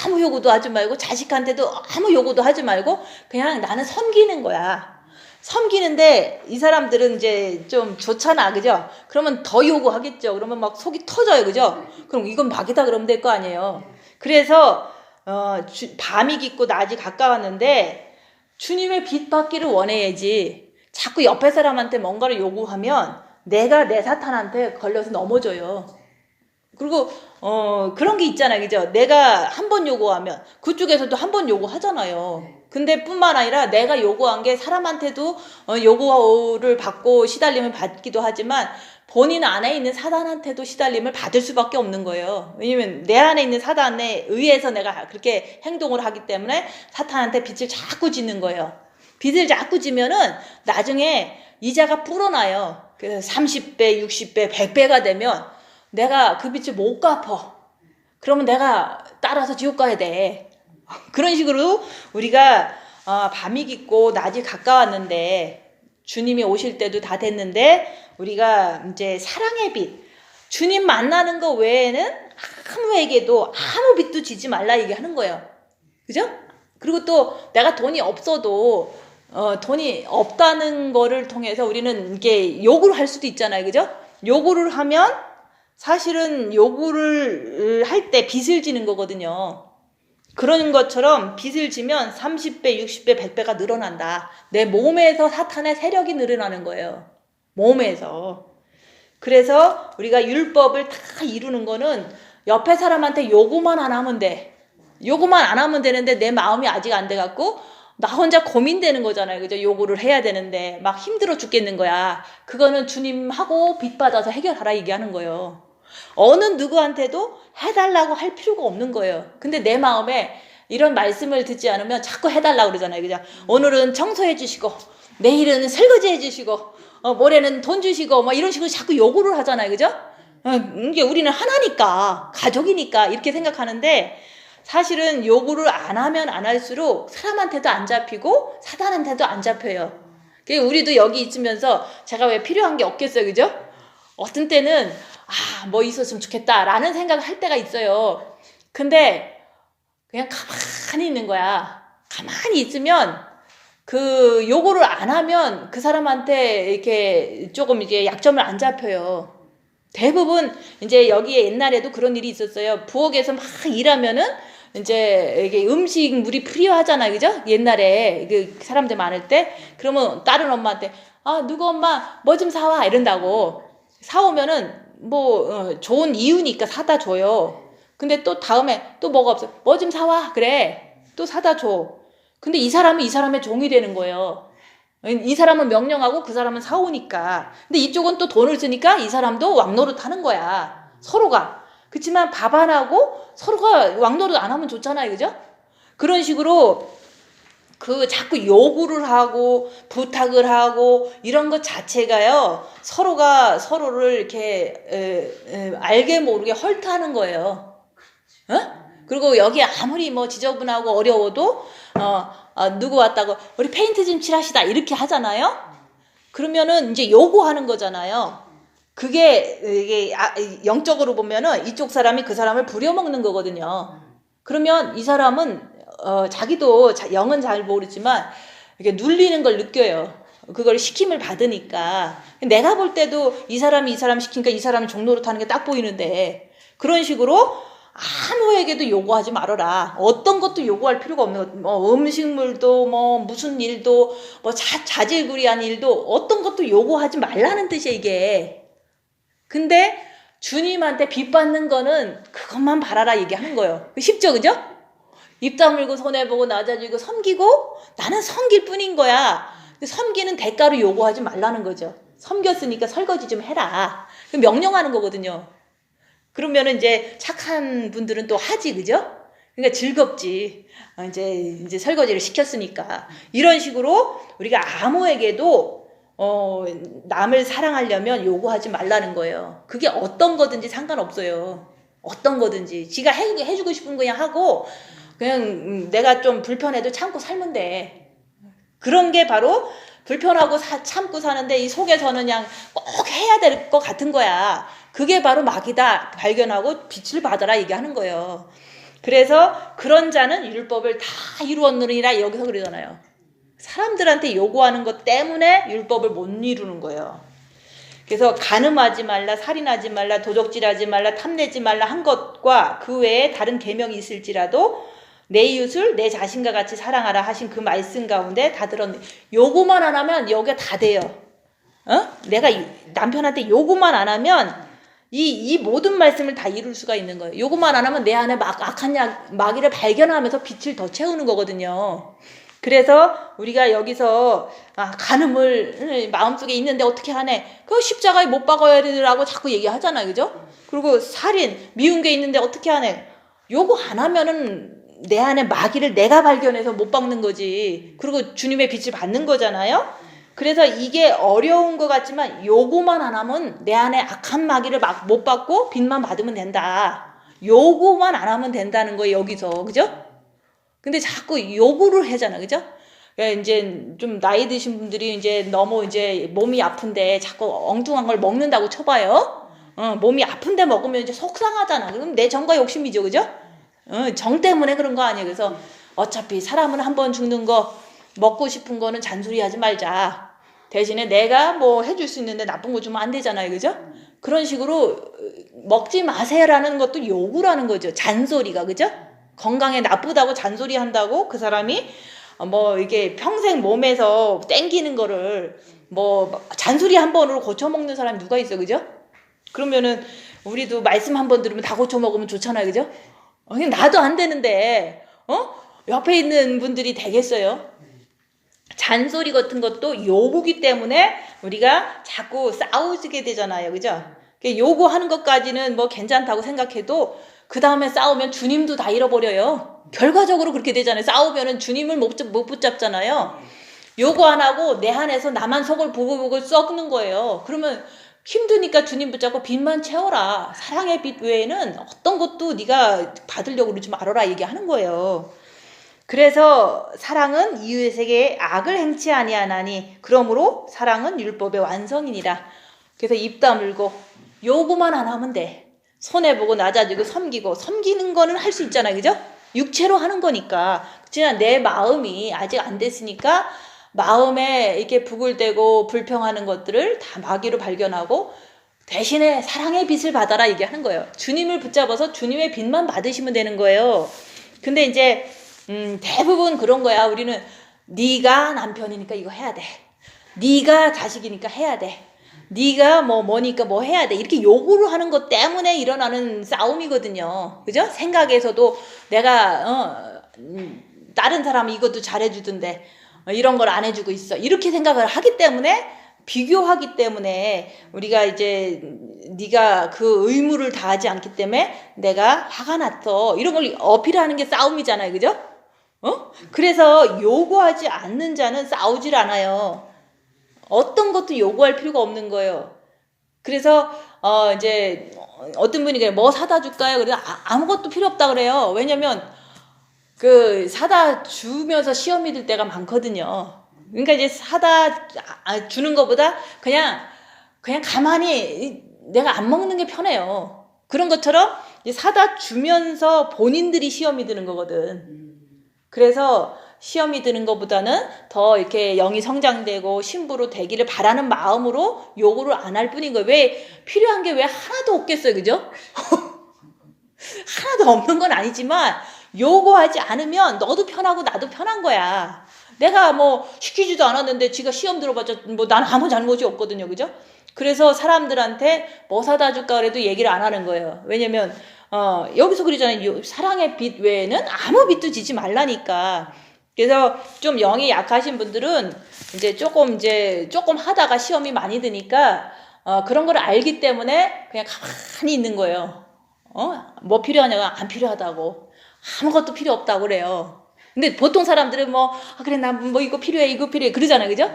Speaker 1: 아무 요구도 하지 말고 자식한테도 아무 요구도 하지 말고 그냥 나는 섬기는 거야. 섬기는데 이 사람들은 이제 좀 좋잖아, 그죠? 그러면 더 요구하겠죠. 그러면 막 속이 터져요, 그죠? 그럼 이건 마귀다 그러면 될 거 아니에요. 그래서 밤이 깊고 낮이 가까웠는데 주님의 빛 받기를 원해야지. 자꾸 옆에 사람한테 뭔가를 요구하면 내가 내 사탄한테 걸려서 넘어져요. 그리고 그런 게 있잖아요, 그죠? 내가 한 번 요구하면 그쪽에서도 한 번 요구하잖아요. 근데 뿐만 아니라 내가 요구한 게 사람한테도 요구를 받고 시달림을 받기도 하지만 본인 안에 있는 사단한테도 시달림을 받을 수밖에 없는 거예요. 왜냐면 내 안에 있는 사단에 의해서 내가 그렇게 행동을 하기 때문에 사탄한테 빚을 자꾸 짓는 거예요. 빚을 자꾸 지면은 나중에 이자가 불어나요. 그래서 30배, 60배, 100배가 되면 내가 그 빚을 못 갚아. 그러면 내가 따라서 지옥 가야 돼. 그런 식으로 우리가 밤이 깊고 낮이 가까웠는데 주님이 오실 때도 다 됐는데 우리가 이제 사랑의 빛, 주님 만나는 거 외에는 아무에게도 아무 빚도 지지 말라 얘기하는 거예요. 그죠? 그리고 또 내가 돈이 없어도 돈이 없다는 거를 통해서 우리는 이게 요구를 할 수도 있잖아요. 그죠? 요구를 하면 사실은 요구를 할 때 빚을 지는 거거든요. 그런 것처럼 빚을 지면 30배, 60배, 100배가 늘어난다. 내 몸에서 사탄의 세력이 늘어나는 거예요. 몸에서. 그래서 우리가 율법을 다 이루는 거는 옆에 사람한테 요구만 안 하면 돼. 요구만 안 하면 되는데 내 마음이 아직 안 돼갖고 나 혼자 고민되는 거잖아요. 그죠? 요구를 해야 되는데 막 힘들어 죽겠는 거야. 그거는 주님하고 빚 받아서 해결하라 얘기하는 거예요. 어느 누구한테도 해달라고 할 필요가 없는 거예요. 근데 내 마음에 이런 말씀을 듣지 않으면 자꾸 해달라고 그러잖아요. 그죠? 오늘은 청소해 주시고 내일은 설거지 해 주시고 모레는 돈 주시고 막 이런 식으로 자꾸 요구를 하잖아요. 그죠? 이게 우리는 하나니까 가족이니까 이렇게 생각하는데 사실은 요구를 안 하면 안 할수록 사람한테도 안 잡히고 사단한테도 안 잡혀요. 우리도 여기 있으면서 제가 왜 필요한 게 없겠어요. 그죠? 어떤 때는 뭐 있었으면 좋겠다 라는 생각을 할 때가 있어요. 근데 그냥 가만히 있는 거야. 가만히 있으면 그 요구를 안 하면 그 사람한테 이렇게 조금 이제 약점을 안 잡혀요. 대부분 이제 여기에 옛날에도 그런 일이 있었어요. 부엌에서 막 일하면은 이제 이게 음식물이 필요하잖아요. 그죠? 옛날에 그 사람들 많을 때 그러면 다른 엄마한테 누구 엄마 뭐 좀 사와 이런다고 사오면은 좋은 이유니까 사다 줘요. 근데 또 다음에 또 뭐가 없어. 뭐 좀 사와. 그래. 또 사다 줘. 근데 이 사람은 이 사람의 종이 되는 거예요. 이 사람은 명령하고 그 사람은 사오니까. 근데 이쪽은 또 돈을 쓰니까 이 사람도 왕노릇 하는 거야. 서로가. 그렇지만 밥 안 하고 서로가 왕노릇 안 하면 좋잖아요. 그죠? 그런 식으로 자꾸 요구를 하고 부탁을 하고 이런 것 자체가요. 서로가 서로를 이렇게 알게 모르게 헐트하는 거예요. 그리고 여기 아무리 지저분하고 어려워도 누구 왔다고 우리 페인트 좀 칠합시다 이렇게 하잖아요. 그러면은 이제 요구하는 거잖아요. 이게 영적으로 보면은 이쪽 사람이 그 사람을 부려먹는 거거든요. 그러면 이 사람은 자기도 영은 잘 모르지만 이렇게 눌리는 걸 느껴요. 그걸 시킴을 받으니까. 내가 볼 때도 이 사람이 이 사람 시키니까 이 사람이 종노릇 하는 게 딱 보이는데 그런 식으로 아무에게도 요구하지 말아라. 어떤 것도 요구할 필요가 없는 것. 음식물도 무슨 일도 자질구리한 일도 어떤 것도 요구하지 말라는 뜻이에요. 이게. 근데 주님한테 빚 받는 거는 그것만 바라라 얘기하는 거예요. 쉽죠, 그죠? 입 다물고 손해보고 낮아지고 섬기고 나는 섬길 뿐인 거야. 섬기는 대가로 요구하지 말라는 거죠. 섬겼으니까 설거지 좀 해라. 명령하는 거거든요. 그러면은 이제 착한 분들은 또 하지, 그죠? 그러니까 즐겁지. 이제 설거지를 시켰으니까. 이런 식으로 우리가 아무에게도 남을 사랑하려면 요구하지 말라는 거예요. 그게 어떤 거든지 상관없어요. 어떤 거든지. 지가 해주고 싶은 거 그냥 하고, 그냥 내가 좀 불편해도 참고 살면 돼. 그런 게 바로 불편하고 참고 사는데 이 속에서는 그냥 꼭 해야 될 것 같은 거야. 그게 바로 마귀다. 발견하고 빛을 받아라 얘기하는 거예요. 그래서 그런 자는 율법을 다 이루었느니라 여기서 그러잖아요. 사람들한테 요구하는 것 때문에 율법을 못 이루는 거예요. 그래서 간음하지 말라, 살인하지 말라, 도적질하지 말라, 탐내지 말라 한 것과 그 외에 다른 계명이 있을지라도 내 이웃을 내 자신과 같이 사랑하라 하신 그 말씀 가운데 다 들었네. 요구만 안 하면 여기가 다 돼요. 내가 남편한테 요구만 안 하면 이 모든 말씀을 다 이룰 수가 있는 거예요. 요구만 안 하면 내 안에 악한 마귀를 발견하면서 빛을 더 채우는 거거든요. 그래서 우리가 여기서 간음을 마음속에 있는데 어떻게 하네. 그 십자가에 못 박아야 되라고 자꾸 얘기하잖아요. 그죠? 그리고 살인, 미운 게 있는데 어떻게 하네. 요구 안 하면은 내 안에 마귀를 내가 발견해서 못 박는 거지. 그리고 주님의 빛을 받는 거잖아요. 그래서 이게 어려운 것 같지만 요구만 안 하면 내 안에 악한 마귀를 못 받고 빛만 받으면 된다. 요구만 안 하면 된다는 거예요. 여기서. 그죠? 근데 자꾸 요구를 하잖아. 그죠? 이제 좀 나이 드신 분들이 이제 너무 이제 몸이 아픈데 자꾸 엉뚱한 걸 먹는다고 쳐봐요. 몸이 아픈데 먹으면 이제 속상하잖아. 그럼 내 정과 욕심이죠. 그죠? 정 때문에 그런 거 아니에요. 그래서 어차피 사람은 한 번 죽는 거 먹고 싶은 거는 잔소리 하지 말자. 대신에 내가 뭐 해줄 수 있는데 나쁜 거 주면 안 되잖아요. 그죠? 그런 식으로 먹지 마세요라는 것도 요구라는 거죠. 잔소리가. 그죠? 건강에 나쁘다고 잔소리 한다고 그 사람이 뭐 이게 평생 몸에서 땡기는 거를 뭐 잔소리 한 번으로 고쳐먹는 사람이 누가 있어. 그죠? 그러면은 우리도 말씀 한 번 들으면 다 고쳐먹으면 좋잖아요. 그죠? 나도 안 되는데 옆에 있는 분들이 되겠어요? 잔소리 같은 것도 요구기 때문에 우리가 자꾸 싸우게 되잖아요. 그죠? 요구하는 것까지는 뭐 괜찮다고 생각해도 그 다음에 싸우면 주님도 다 잃어버려요. 결과적으로 그렇게 되잖아요. 싸우면은 주님을 못 붙잡잖아요. 요구 안 하고 내 안에서 나만 속을 보글보글 썩는 거예요. 그러면 힘드니까 주님 붙잡고 빛만 채워라. 사랑의 빛 외에는 어떤 것도 네가 받으려고 그러지 말아라 얘기하는 거예요. 그래서 사랑은 이웃에게 악을 행치 아니하나니 그러므로 사랑은 율법의 완성이니라. 그래서 입 다물고 요구만 안 하면 돼. 손해보고 낮아지고 섬기는 거는 할 수 있잖아요. 그죠? 육체로 하는 거니까. 그렇지만 내 마음이 아직 안 됐으니까 마음에 이렇게 부글대고 불평하는 것들을 다 마귀로 발견하고 대신에 사랑의 빛을 받아라 얘기하는 거예요. 주님을 붙잡아서 주님의 빛만 받으시면 되는 거예요. 근데 이제 대부분 그런 거야. 우리는 네가 남편이니까 이거 해야 돼. 네가 자식이니까 해야 돼. 네가 뭐니까 뭐 해야 돼. 이렇게 요구를 하는 것 때문에 일어나는 싸움이거든요. 그죠? 생각에서도 내가 다른 사람이 이것도 잘해주던데 이런 걸 안 해주고 있어. 이렇게 생각을 하기 때문에 비교하기 때문에 우리가 이제 네가 그 의무를 다하지 않기 때문에 내가 화가 났어. 이런 걸 어필하는 게 싸움이잖아요. 그죠? 그래서 요구하지 않는 자는 싸우질 않아요. 어떤 것도 요구할 필요가 없는 거예요. 그래서 이제 어떤 분이 그래 뭐 사다 줄까요? 그래서 아무것도 필요 없다 그래요. 왜냐면 그 사다 주면서 시험이 들 때가 많거든요. 그러니까 이제 사다 주는 것보다 그냥 가만히 내가 안 먹는 게 편해요. 그런 것처럼 이제 사다 주면서 본인들이 시험이 드는 거거든. 그래서 시험이 드는 것보다는 더 이렇게 영이 성장되고 신부로 되기를 바라는 마음으로 요구를 안 할 뿐인 거예요. 왜 필요한 게 왜 하나도 없겠어요. 그죠? 하나도 없는 건 아니지만 요구하지 않으면 너도 편하고 나도 편한 거야. 내가 뭐 시키지도 않았는데 지가 시험 들어봤자 뭐 나는 아무 잘못이 없거든요. 그죠? 그래서 사람들한테 뭐 사다 줄까 그래도 얘기를 안 하는 거예요. 왜냐면 여기서 그러잖아요. 사랑의 빚 외에는 아무 빚도 지지 말라니까. 그래서 좀 영이 약하신 분들은 이제 조금 하다가 시험이 많이 드니까 그런 걸 알기 때문에 그냥 가만히 있는 거예요. 뭐 필요하냐고 안 필요하다고. 아무것도 필요 없다고 그래요. 근데 보통 사람들은 그래, 나 뭐 이거 필요해 그러잖아요. 그죠?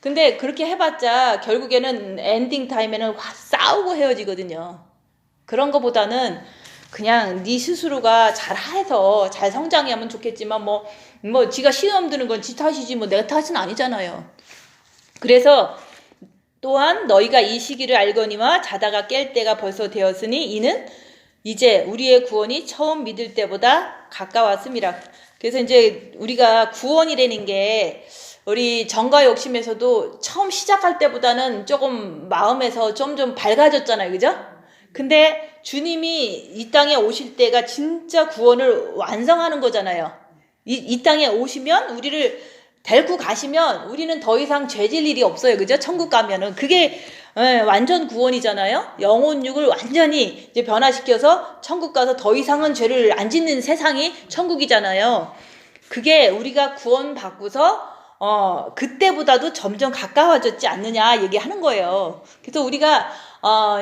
Speaker 1: 근데 그렇게 해봤자 결국에는 엔딩 타임에는 싸우고 헤어지거든요. 그런 거보다는 그냥 네 스스로가 잘해서 잘 성장하면 좋겠지만 지가 시험 드는 건 지 탓이지 내 탓은 아니잖아요. 그래서 또한 너희가 이 시기를 알거니와 자다가 깰 때가 벌써 되었으니 이는 이제 우리의 구원이 처음 믿을 때보다 가까웠습니다. 그래서 이제 우리가 구원이라는 게 우리 정과 욕심에서도 처음 시작할 때보다는 조금 마음에서 좀 밝아졌잖아요. 그죠? 근데 주님이 이 땅에 오실 때가 진짜 구원을 완성하는 거잖아요. 이 땅에 오시면 우리를 데리고 가시면 우리는 더 이상 죄질 일이 없어요. 그죠? 천국 가면은. 그게 완전 구원이잖아요. 영혼육을 완전히 이제 변화시켜서 천국 가서 더 이상은 죄를 안 짓는 세상이 천국이잖아요. 그게 우리가 구원받고서 그때보다도 점점 가까워졌지 않느냐 얘기하는 거예요. 그래서 우리가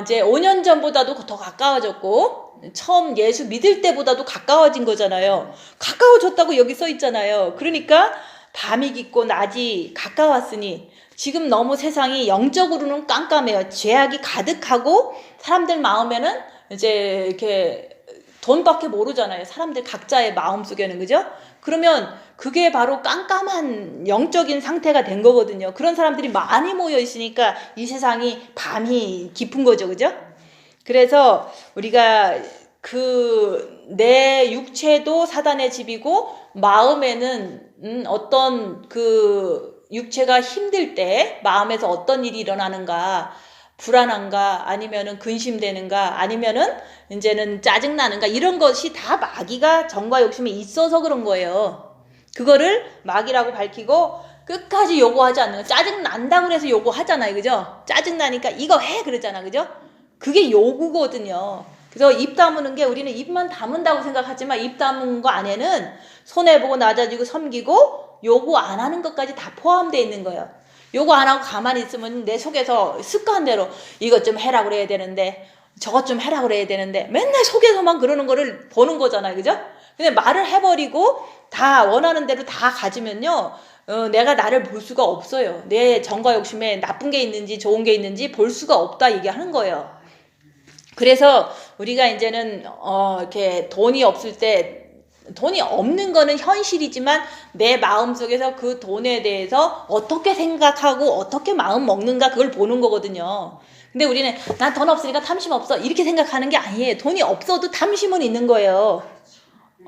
Speaker 1: 이제 5년 전보다도 더 가까워졌고 처음 예수 믿을 때보다도 가까워진 거잖아요. 가까워졌다고 여기 써 있잖아요. 그러니까 밤이 깊고 낮이 가까웠으니 지금 너무 세상이 영적으로는 깜깜해요. 죄악이 가득하고 사람들 마음에는 이제 이렇게 돈밖에 모르잖아요. 사람들 각자의 마음 속에는. 그죠? 그러면 그게 바로 깜깜한 영적인 상태가 된 거거든요. 그런 사람들이 많이 모여 있으니까 이 세상이 밤이 깊은 거죠. 그죠? 그래서 우리가 내 육체도 사단의 집이고 마음에는 어떤 육체가 힘들 때 마음에서 어떤 일이 일어나는가, 불안한가, 아니면은 근심되는가, 아니면은 이제는 짜증나는가, 이런 것이 다 마귀가 정과 욕심에 있어서 그런 거예요. 그거를 마귀라고 밝히고 끝까지 요구하지 않는 거. 짜증난다고 그래서 요구하잖아요. 그죠? 짜증나니까 이거 해! 그러잖아. 그죠? 그게 요구거든요. 그래서 입 다무는 게 우리는 입만 다문다고 생각하지만 입 다문 거 안에는 손해보고 낮아지고 섬기고 요구 안 하는 것까지 다 포함되어 있는 거예요. 요거 안 하고 가만히 있으면 내 속에서 습관대로 이것 좀 해라 그래야 되는데 저것 좀 해라 그래야 되는데 맨날 속에서만 그러는 거를 보는 거잖아요. 그죠? 근데 말을 해버리고 다 원하는 대로 다 가지면요 내가 나를 볼 수가 없어요. 내 정과 욕심에 나쁜 게 있는지 좋은 게 있는지 볼 수가 없다 얘기하는 거예요. 그래서 우리가 이제는 이렇게 돈이 없을 때 돈이 없는 거는 현실이지만 내 마음속에서 그 돈에 대해서 어떻게 생각하고 어떻게 마음 먹는가 그걸 보는 거거든요. 근데 우리는 난 돈 없으니까 탐심 없어 이렇게 생각하는 게 아니에요. 돈이 없어도 탐심은 있는 거예요.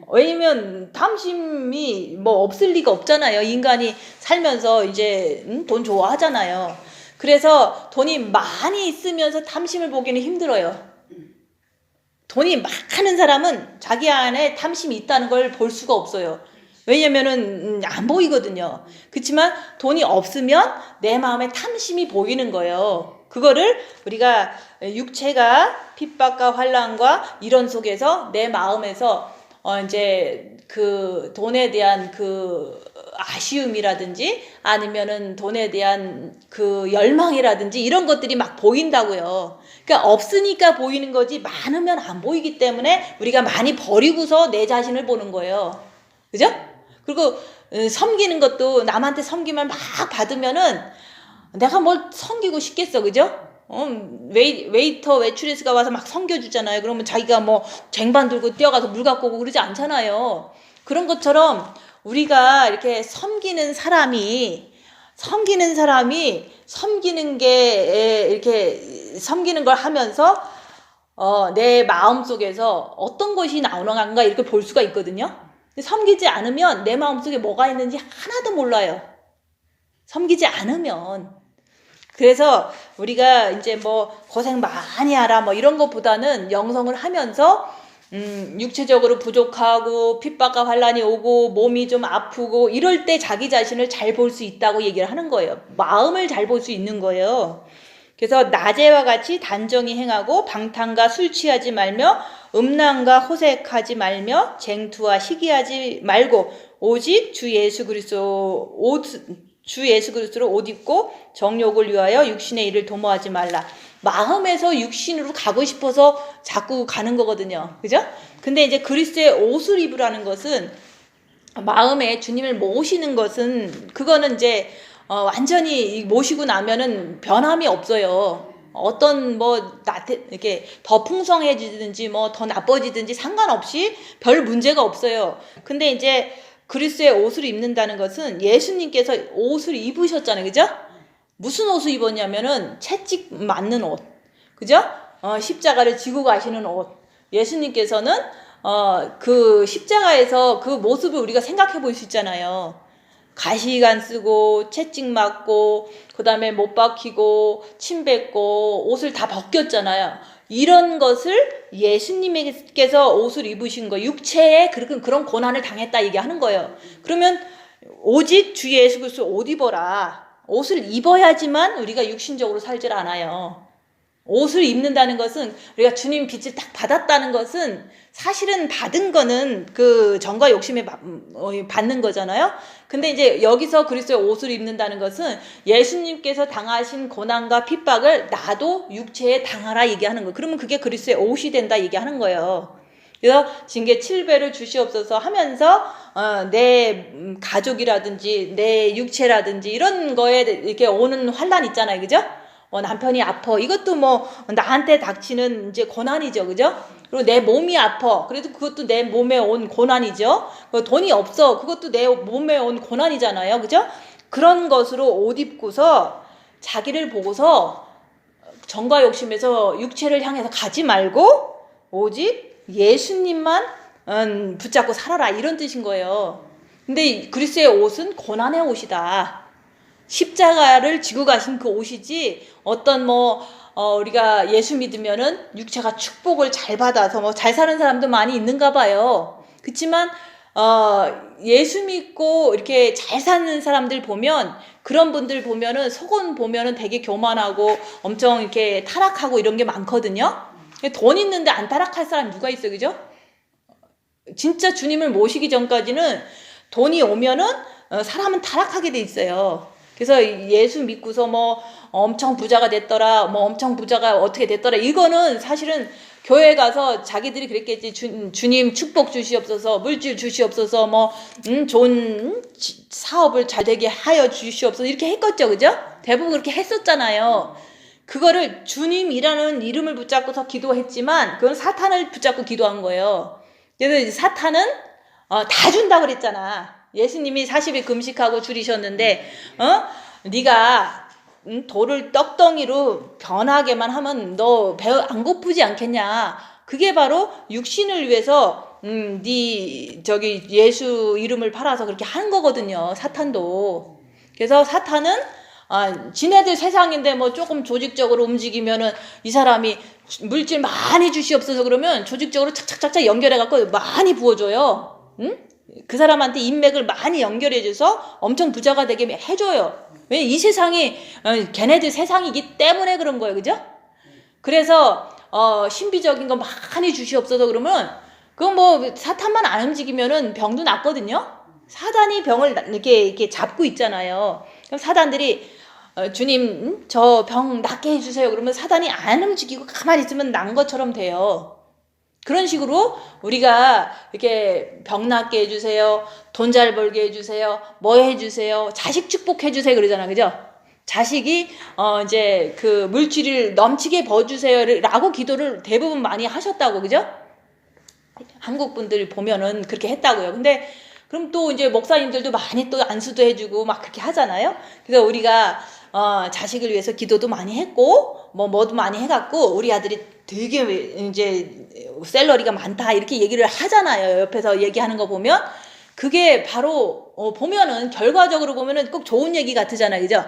Speaker 1: 왜냐면 탐심이 없을 리가 없잖아요. 인간이 살면서 이제 돈 좋아하잖아요. 그래서 돈이 많이 있으면서 탐심을 보기는 힘들어요. 돈이 많은 사람은 자기 안에 탐심이 있다는 걸 볼 수가 없어요. 왜냐면은 안 보이거든요. 그렇지만 돈이 없으면 내 마음에 탐심이 보이는 거예요. 그거를 우리가 육체가 핍박과 환난과 이런 속에서 내 마음에서 이제 그 돈에 대한 그 아쉬움이라든지 아니면은 돈에 대한 그 열망이라든지 이런 것들이 막 보인다고요. 그러니까 없으니까 보이는 거지 많으면 안 보이기 때문에 우리가 많이 버리고서 내 자신을 보는 거예요. 그죠? 그리고 섬기는 것도 남한테 섬기면 막 받으면은 내가 뭘 섬기고 싶겠어. 그죠? 웨이터, 웨이트레스가 와서 막 섬겨주잖아요. 그러면 자기가 쟁반 들고 뛰어가서 물 갖고 오고 그러지 않잖아요. 그런 것처럼 우리가 이렇게 섬기는 사람이 섬기는 게 이렇게 섬기는 걸 하면서 내 마음속에서 어떤 것이 나오는가 이렇게 볼 수가 있거든요. 근데 섬기지 않으면 내 마음속에 뭐가 있는지 하나도 몰라요. 섬기지 않으면. 그래서 우리가 이제 고생 많이 하라 이런 것보다는 영성을 하면서 육체적으로 부족하고 핍박과 환난이 오고 몸이 좀 아프고 이럴 때 자기 자신을 잘 볼 수 있다고 얘기를 하는 거예요. 마음을 잘 볼 수 있는 거예요. 그래서 낮에와 같이 단정히 행하고 방탕과 술 취하지 말며 음란과 호색하지 말며 쟁투와 시기하지 말고 오직 주 예수 그리스도로 옷 입고 정욕을 위하여 육신의 일을 도모하지 말라. 마음에서 육신으로 가고 싶어서 자꾸 가는 거거든요. 그죠? 근데 이제 그리스도의 옷을 입으라는 것은 마음에 주님을 모시는 것은 그거는 이제 완전히 모시고 나면은 변함이 없어요. 어떤 이렇게 더 풍성해지든지 더 나빠지든지 상관없이 별 문제가 없어요. 근데 이제 그리스도의 옷을 입는다는 것은 예수님께서 옷을 입으셨잖아요. 그죠? 무슨 옷을 입었냐면은 채찍 맞는 옷. 그죠? 십자가를 지고 가시는 옷. 예수님께서는 그 십자가에서 그 모습을 우리가 생각해 볼 수 있잖아요. 가시관 쓰고 채찍 맞고 그다음에 못 박히고 침 뱉고 옷을 다 벗겼잖아요. 이런 것을 예수님께서 옷을 입으신 거, 육체에 그런 고난을 당했다 얘기하는 거예요. 그러면 오직 주 예수 그리스도 옷 입어라. 옷을 입어야지만 우리가 육신적으로 살질 않아요. 옷을 입는다는 것은 우리가 주님 빛을 딱 받았다는 것은 사실은 받은 거는 그 정과 욕심에 받는 거잖아요. 근데 이제 여기서 그리스도의 옷을 입는다는 것은 예수님께서 당하신 고난과 핍박을 나도 육체에 당하라 얘기하는 거예요. 그러면 그게 그리스도의 옷이 된다 얘기하는 거예요. 그래서 징계 7배를 주시옵소서 하면서 내 가족이라든지 내 육체라든지 이런 거에 이렇게 오는 환난 있잖아요. 그죠? 남편이 아파. 이것도 나한테 닥치는 이제 고난이죠. 그죠? 그리고 내 몸이 아파. 그래도 그것도 내 몸에 온 고난이죠. 돈이 없어. 그것도 내 몸에 온 고난이잖아요. 그죠? 그런 것으로 옷 입고서 자기를 보고서 정과 욕심에서 육체를 향해서 가지 말고 오직 예수님만 붙잡고 살아라. 이런 뜻인 거예요. 근데 그리스도의 옷은 고난의 옷이다. 십자가를 지고 가신 그 옷이지 어떤 우리가 예수 믿으면은 육체가 축복을 잘 받아서 잘 사는 사람도 많이 있는가 봐요. 그렇지만 예수 믿고 이렇게 잘 사는 사람들 보면 그런 분들 보면은 속은 보면은 되게 교만하고 엄청 이렇게 타락하고 이런 게 많거든요. 돈 있는데 안 타락할 사람 누가 있어요, 그죠? 진짜 주님을 모시기 전까지는 돈이 오면은 사람은 타락하게 돼 있어요. 그래서 예수 믿고서 엄청 부자가 됐더라, 엄청 부자가 어떻게 됐더라, 이거는 사실은 교회 가서 자기들이 그랬겠지. 주님 축복 주시옵소서, 물질 주시옵소서, 좋은 사업을 잘 되게 하여 주시옵소서, 이렇게 했겠죠, 그죠? 대부분 그렇게 했었잖아요. 그거를 주님이라는 이름을 붙잡고서 기도했지만 그건 사탄을 붙잡고 기도한 거예요. 그래서 사탄은 다 준다 그랬잖아. 예수님이 40일 금식하고 줄이셨는데 네가 돌을 떡덩이로 변하게만 하면 너 배 안 고프지 않겠냐. 그게 바로 육신을 위해서 예수 이름을 팔아서 그렇게 한 거거든요. 사탄도. 그래서 사탄은 지네들 세상인데 조금 조직적으로 움직이면은 이 사람이 물질 많이 주시옵소서 그러면 조직적으로 착착착착 연결해갖고 많이 부어줘요. 응? 그 사람한테 인맥을 많이 연결해줘서 엄청 부자가 되게 해줘요. 왜? 이 세상이 걔네들 세상이기 때문에 그런 거예요. 그죠? 그래서 신비적인 거 많이 주시옵소서 그러면 그건 사탄만 안 움직이면은 병도 낫거든요. 사단이 병을 이렇게 잡고 있잖아요. 그럼 사단들이 주님 저 병 낫게 해주세요. 그러면 사단이 안 움직이고 가만히 있으면 난 것처럼 돼요. 그런 식으로 우리가 이렇게 병 낫게 해주세요. 돈 잘 벌게 해주세요. 해주세요. 자식 축복해 주세요. 그러잖아. 그죠? 자식이 이제 그 물질을 넘치게 버주세요. 라고 기도를 대부분 많이 하셨다고. 그죠? 한국 분들 보면은 그렇게 했다고요. 근데 그럼 또 이제 목사님들도 많이 또 안수도 해주고 막 그렇게 하잖아요. 그래서 우리가 자식을 위해서 기도도 많이 했고 뭐도 많이 해갖고 우리 아들이 되게 이제 샐러리가 많다 이렇게 얘기를 하잖아요. 옆에서 얘기하는 거 보면 그게 바로 보면은 결과적으로 보면은 꼭 좋은 얘기 같으잖아요. 그죠?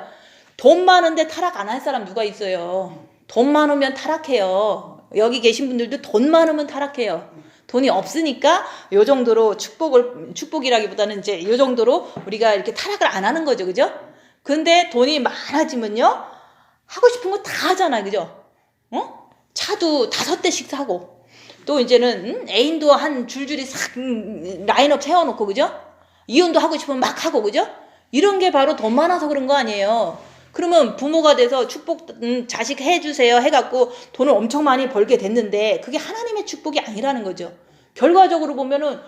Speaker 1: 돈 많은데 타락 안 할 사람 누가 있어요? 돈 많으면 타락해요. 여기 계신 분들도 돈 많으면 타락해요. 돈이 없으니까 요 정도로 축복이라기보다는 이제 요 정도로 우리가 이렇게 타락을 안 하는 거죠. 그죠? 근데 돈이 많아지면요. 하고 싶은 거 다 하잖아, 그죠? 차도 5대씩 사고, 또 이제는 애인도 한 줄줄이 싹 라인업 세워놓고, 그죠? 이혼도 하고 싶으면 막 하고, 그죠? 이런 게 바로 돈 많아서 그런 거 아니에요. 그러면 부모가 돼서 축복, 자식 해주세요 해갖고 돈을 엄청 많이 벌게 됐는데 그게 하나님의 축복이 아니라는 거죠. 결과적으로 보면은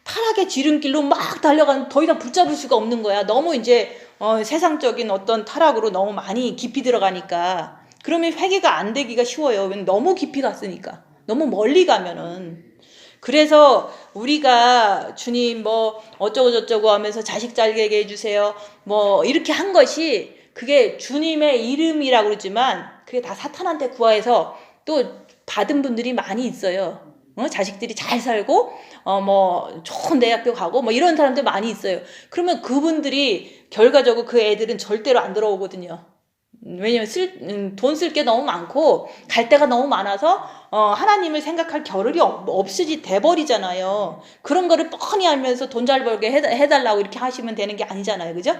Speaker 1: 타락의 지름길로 막 달려가는, 더 이상 붙잡을 수가 없는 거야. 너무 이제 세상적인 어떤 타락으로 너무 많이 깊이 들어가니까. 그러면 회개가 안 되기가 쉬워요. 너무 깊이 갔으니까. 너무 멀리 가면은. 그래서 우리가 주님 뭐 어쩌고 저쩌고 하면서 자식 잘 되게 해주세요 뭐 이렇게 한 것이, 그게 주님의 이름이라고 그러지만 그게 다 사탄한테 구하해서 또 받은 분들이 많이 있어요. 자식들이 잘 살고 뭐 좋은 대학교 가고 뭐 이런 사람들 많이 있어요. 그러면 그분들이 결과적으로 그 애들은 절대로 안 들어오거든요. 왜냐면 돈 쓸 게 너무 많고 갈 데가 너무 많아서 하나님을 생각할 겨를이 없으지 돼버리잖아요. 그런 거를 뻔히 알면서 돈 잘 벌게 해달라고 이렇게 하시면 되는 게 아니잖아요, 그죠?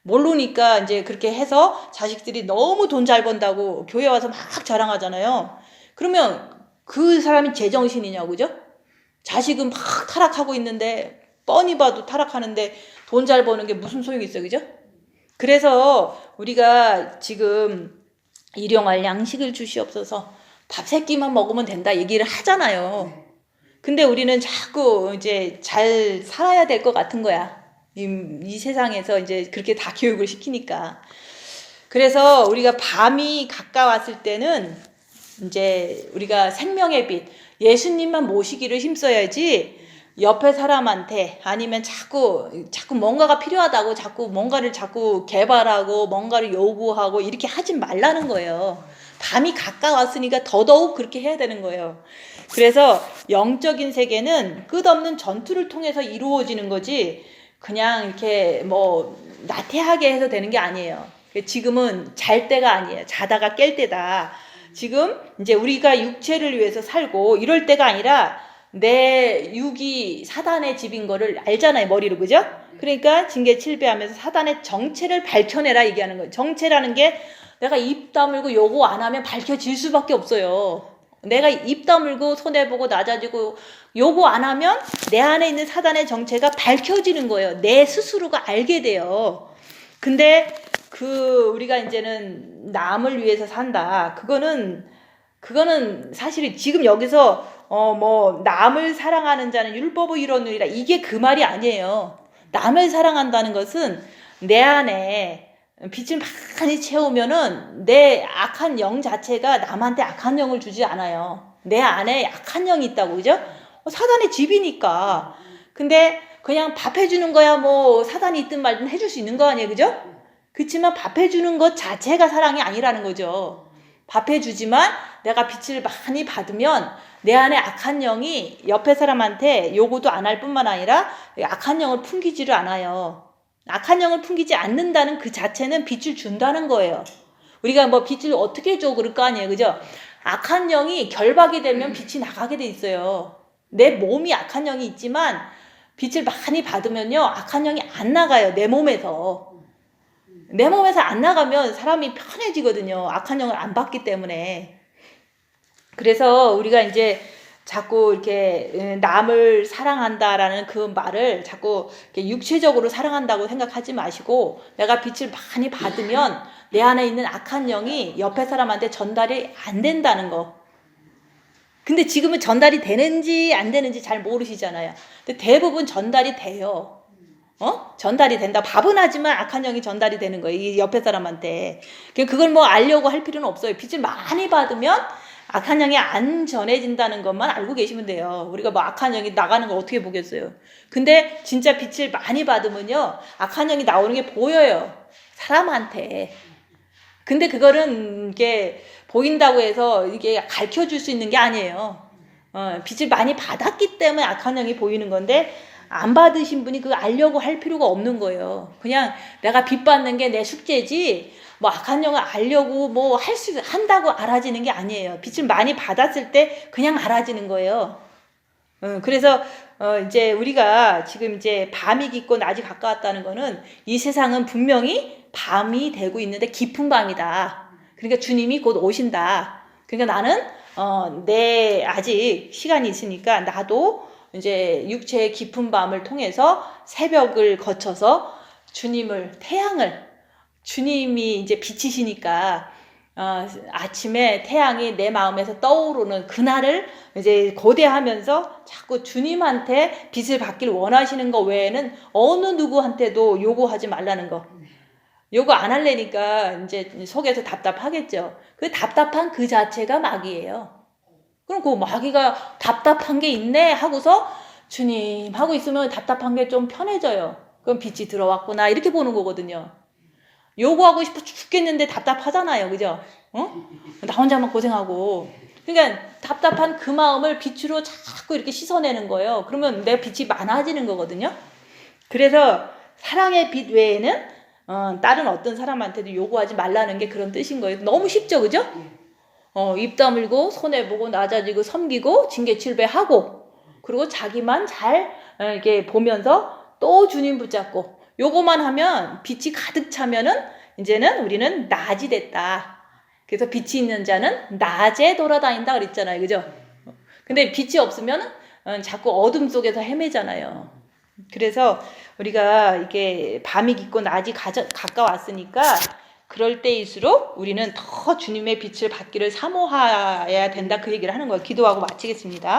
Speaker 1: 모르니까 이제 그렇게 해서 자식들이 너무 돈 잘 번다고 교회 와서 막 자랑하잖아요. 그러면 그 사람이 제정신이냐고, 그죠? 자식은 막 타락하고 있는데, 뻔히 봐도 타락하는데 돈 잘 버는 게 무슨 소용이 있어요, 그죠? 그래서 우리가 지금 일용할 양식을 주시옵소서, 밥 3끼만 먹으면 된다 얘기를 하잖아요. 근데 우리는 자꾸 이제 잘 살아야 될 것 같은 거야. 이 세상에서 이제 그렇게 다 교육을 시키니까. 그래서 우리가 밤이 가까웠을 때는 이제 우리가 생명의 빛, 예수님만 모시기를 힘써야지, 옆에 사람한테 아니면 자꾸 뭔가가 필요하다고 자꾸 뭔가를 자꾸 개발하고 뭔가를 요구하고 이렇게 하지 말라는 거예요. 밤이 가까웠으니까 더더욱 그렇게 해야 되는 거예요. 그래서 영적인 세계는 끝없는 전투를 통해서 이루어지는 거지 그냥 이렇게 뭐 나태하게 해서 되는 게 아니에요. 지금은 잘 때가 아니에요. 자다가 깰 때다. 지금 이제 우리가 육체를 위해서 살고 이럴 때가 아니라 내 육이 사단의 집인 거를 알잖아요, 머리로, 그죠? 그러니까 징계 7배 하면서 사단의 정체를 밝혀내라 얘기하는 거예요. 정체라는 게 내가 입 다물고 요거 안 하면 밝혀질 수밖에 없어요. 내가 입 다물고 손해보고 낮아지고 요거 안 하면 내 안에 있는 사단의 정체가 밝혀지는 거예요. 내 스스로가 알게 돼요. 근데 우리가 이제는 남을 위해서 산다. 그거는 사실 지금 여기서 뭐 남을 사랑하는 자는 율법을 이루느니라, 이게 그 말이 아니에요. 남을 사랑한다는 것은 내 안에 빛을 많이 채우면은 내 악한 영 자체가 남한테 악한 영을 주지 않아요. 내 안에 악한 영이 있다고, 그죠? 사단의 집이니까. 근데 그냥 밥 해주는 거야 뭐 사단이 있든 말든 해줄 수 있는 거 아니에요, 그죠? 그렇지만 밥 해주는 것 자체가 사랑이 아니라는 거죠. 밥 해주지만 내가 빛을 많이 받으면 내 안에 악한 영이 옆에 사람한테 요구도 안 할 뿐만 아니라 악한 영을 풍기지를 않아요. 악한 영을 풍기지 않는다는 그 자체는 빛을 준다는 거예요. 우리가 뭐 빛을 어떻게 줘 그럴 거 아니에요, 그죠? 악한 영이 결박이 되면 빛이 나가게 돼 있어요. 내 몸이 악한 영이 있지만 빛을 많이 받으면요 악한 영이 안 나가요. 내 몸에서 안 나가면 사람이 편해지거든요. 악한 영을 안 받기 때문에. 그래서 우리가 이제 자꾸 이렇게 남을 사랑한다라는 그 말을 자꾸 이렇게 육체적으로 사랑한다고 생각하지 마시고, 내가 빛을 많이 받으면 내 안에 있는 악한 영이 옆에 사람한테 전달이 안 된다는 거. 근데 지금은 전달이 되는지 안 되는지 잘 모르시잖아요. 근데 대부분 전달이 돼요. 전달이 된다. 밥은 하지만 악한 영이 전달이 되는 거예요. 이 옆에 사람한테. 그걸 뭐 알려고 할 필요는 없어요. 빛을 많이 받으면 악한 영이 안 전해진다는 것만 알고 계시면 돼요. 우리가 뭐 악한 영이 나가는 거 어떻게 보겠어요. 근데 진짜 빛을 많이 받으면요 악한 영이 나오는 게 보여요, 사람한테. 근데 그거는 이게 보인다고 해서 이게 가르쳐줄 수 있는 게 아니에요. 빛을 많이 받았기 때문에 악한 영이 보이는 건데, 안 받으신 분이 그거 알려고 할 필요가 없는 거예요. 그냥 내가 빛 받는 게 내 숙제지 뭐 악한 영을 알려고 뭐 한다고 알아지는 게 아니에요. 빛을 많이 받았을 때 그냥 알아지는 거예요. 그래서 이제 우리가 지금 이제 밤이 깊고 낮이 가까웠다는 거는 이 세상은 분명히 밤이 되고 있는데 깊은 밤이다. 그러니까 주님이 곧 오신다. 그러니까 나는 내 아직 시간이 있으니까 나도 이제 육체의 깊은 밤을 통해서 새벽을 거쳐서 태양을 주님이 이제 빛이시니까 아침에 태양이 내 마음에서 떠오르는 그날을 이제 고대하면서 자꾸 주님한테 빛을 받길 원하시는 거 외에는 어느 누구한테도 요구하지 말라는 거. 요거 안 할래니까 이제 속에서 답답하겠죠. 그 답답한 그 자체가 마귀예요. 그럼 그 마귀가 답답한 게 있네 하고서 주님 하고 있으면 답답한 게 좀 편해져요. 그럼 빛이 들어왔구나 이렇게 보는 거거든요. 요구하고 싶어 죽겠는데 답답하잖아요. 그죠? 나 혼자만 고생하고. 그러니까 답답한 그 마음을 빛으로 자꾸 이렇게 씻어내는 거예요. 그러면 내 빛이 많아지는 거거든요. 그래서 사랑의 빛 외에는 다른 어떤 사람한테도 요구하지 말라는 게 그런 뜻인 거예요. 너무 쉽죠, 그죠? 입 다물고 손해보고 낮아지고 섬기고 징계칠배하고 그리고 자기만 잘 이렇게 보면서 또 주님 붙잡고 요거만 하면 빛이 가득 차면은 이제는 우리는 낮이 됐다. 그래서 빛이 있는 자는 낮에 돌아다닌다 그랬잖아요, 그죠? 근데 빛이 없으면 자꾸 어둠 속에서 헤매잖아요. 그래서 우리가 이게 밤이 깊고 낮이 가까웠으니까 그럴 때일수록 우리는 더 주님의 빛을 받기를 사모해야 된다 그 얘기를 하는 거예요. 기도하고 마치겠습니다.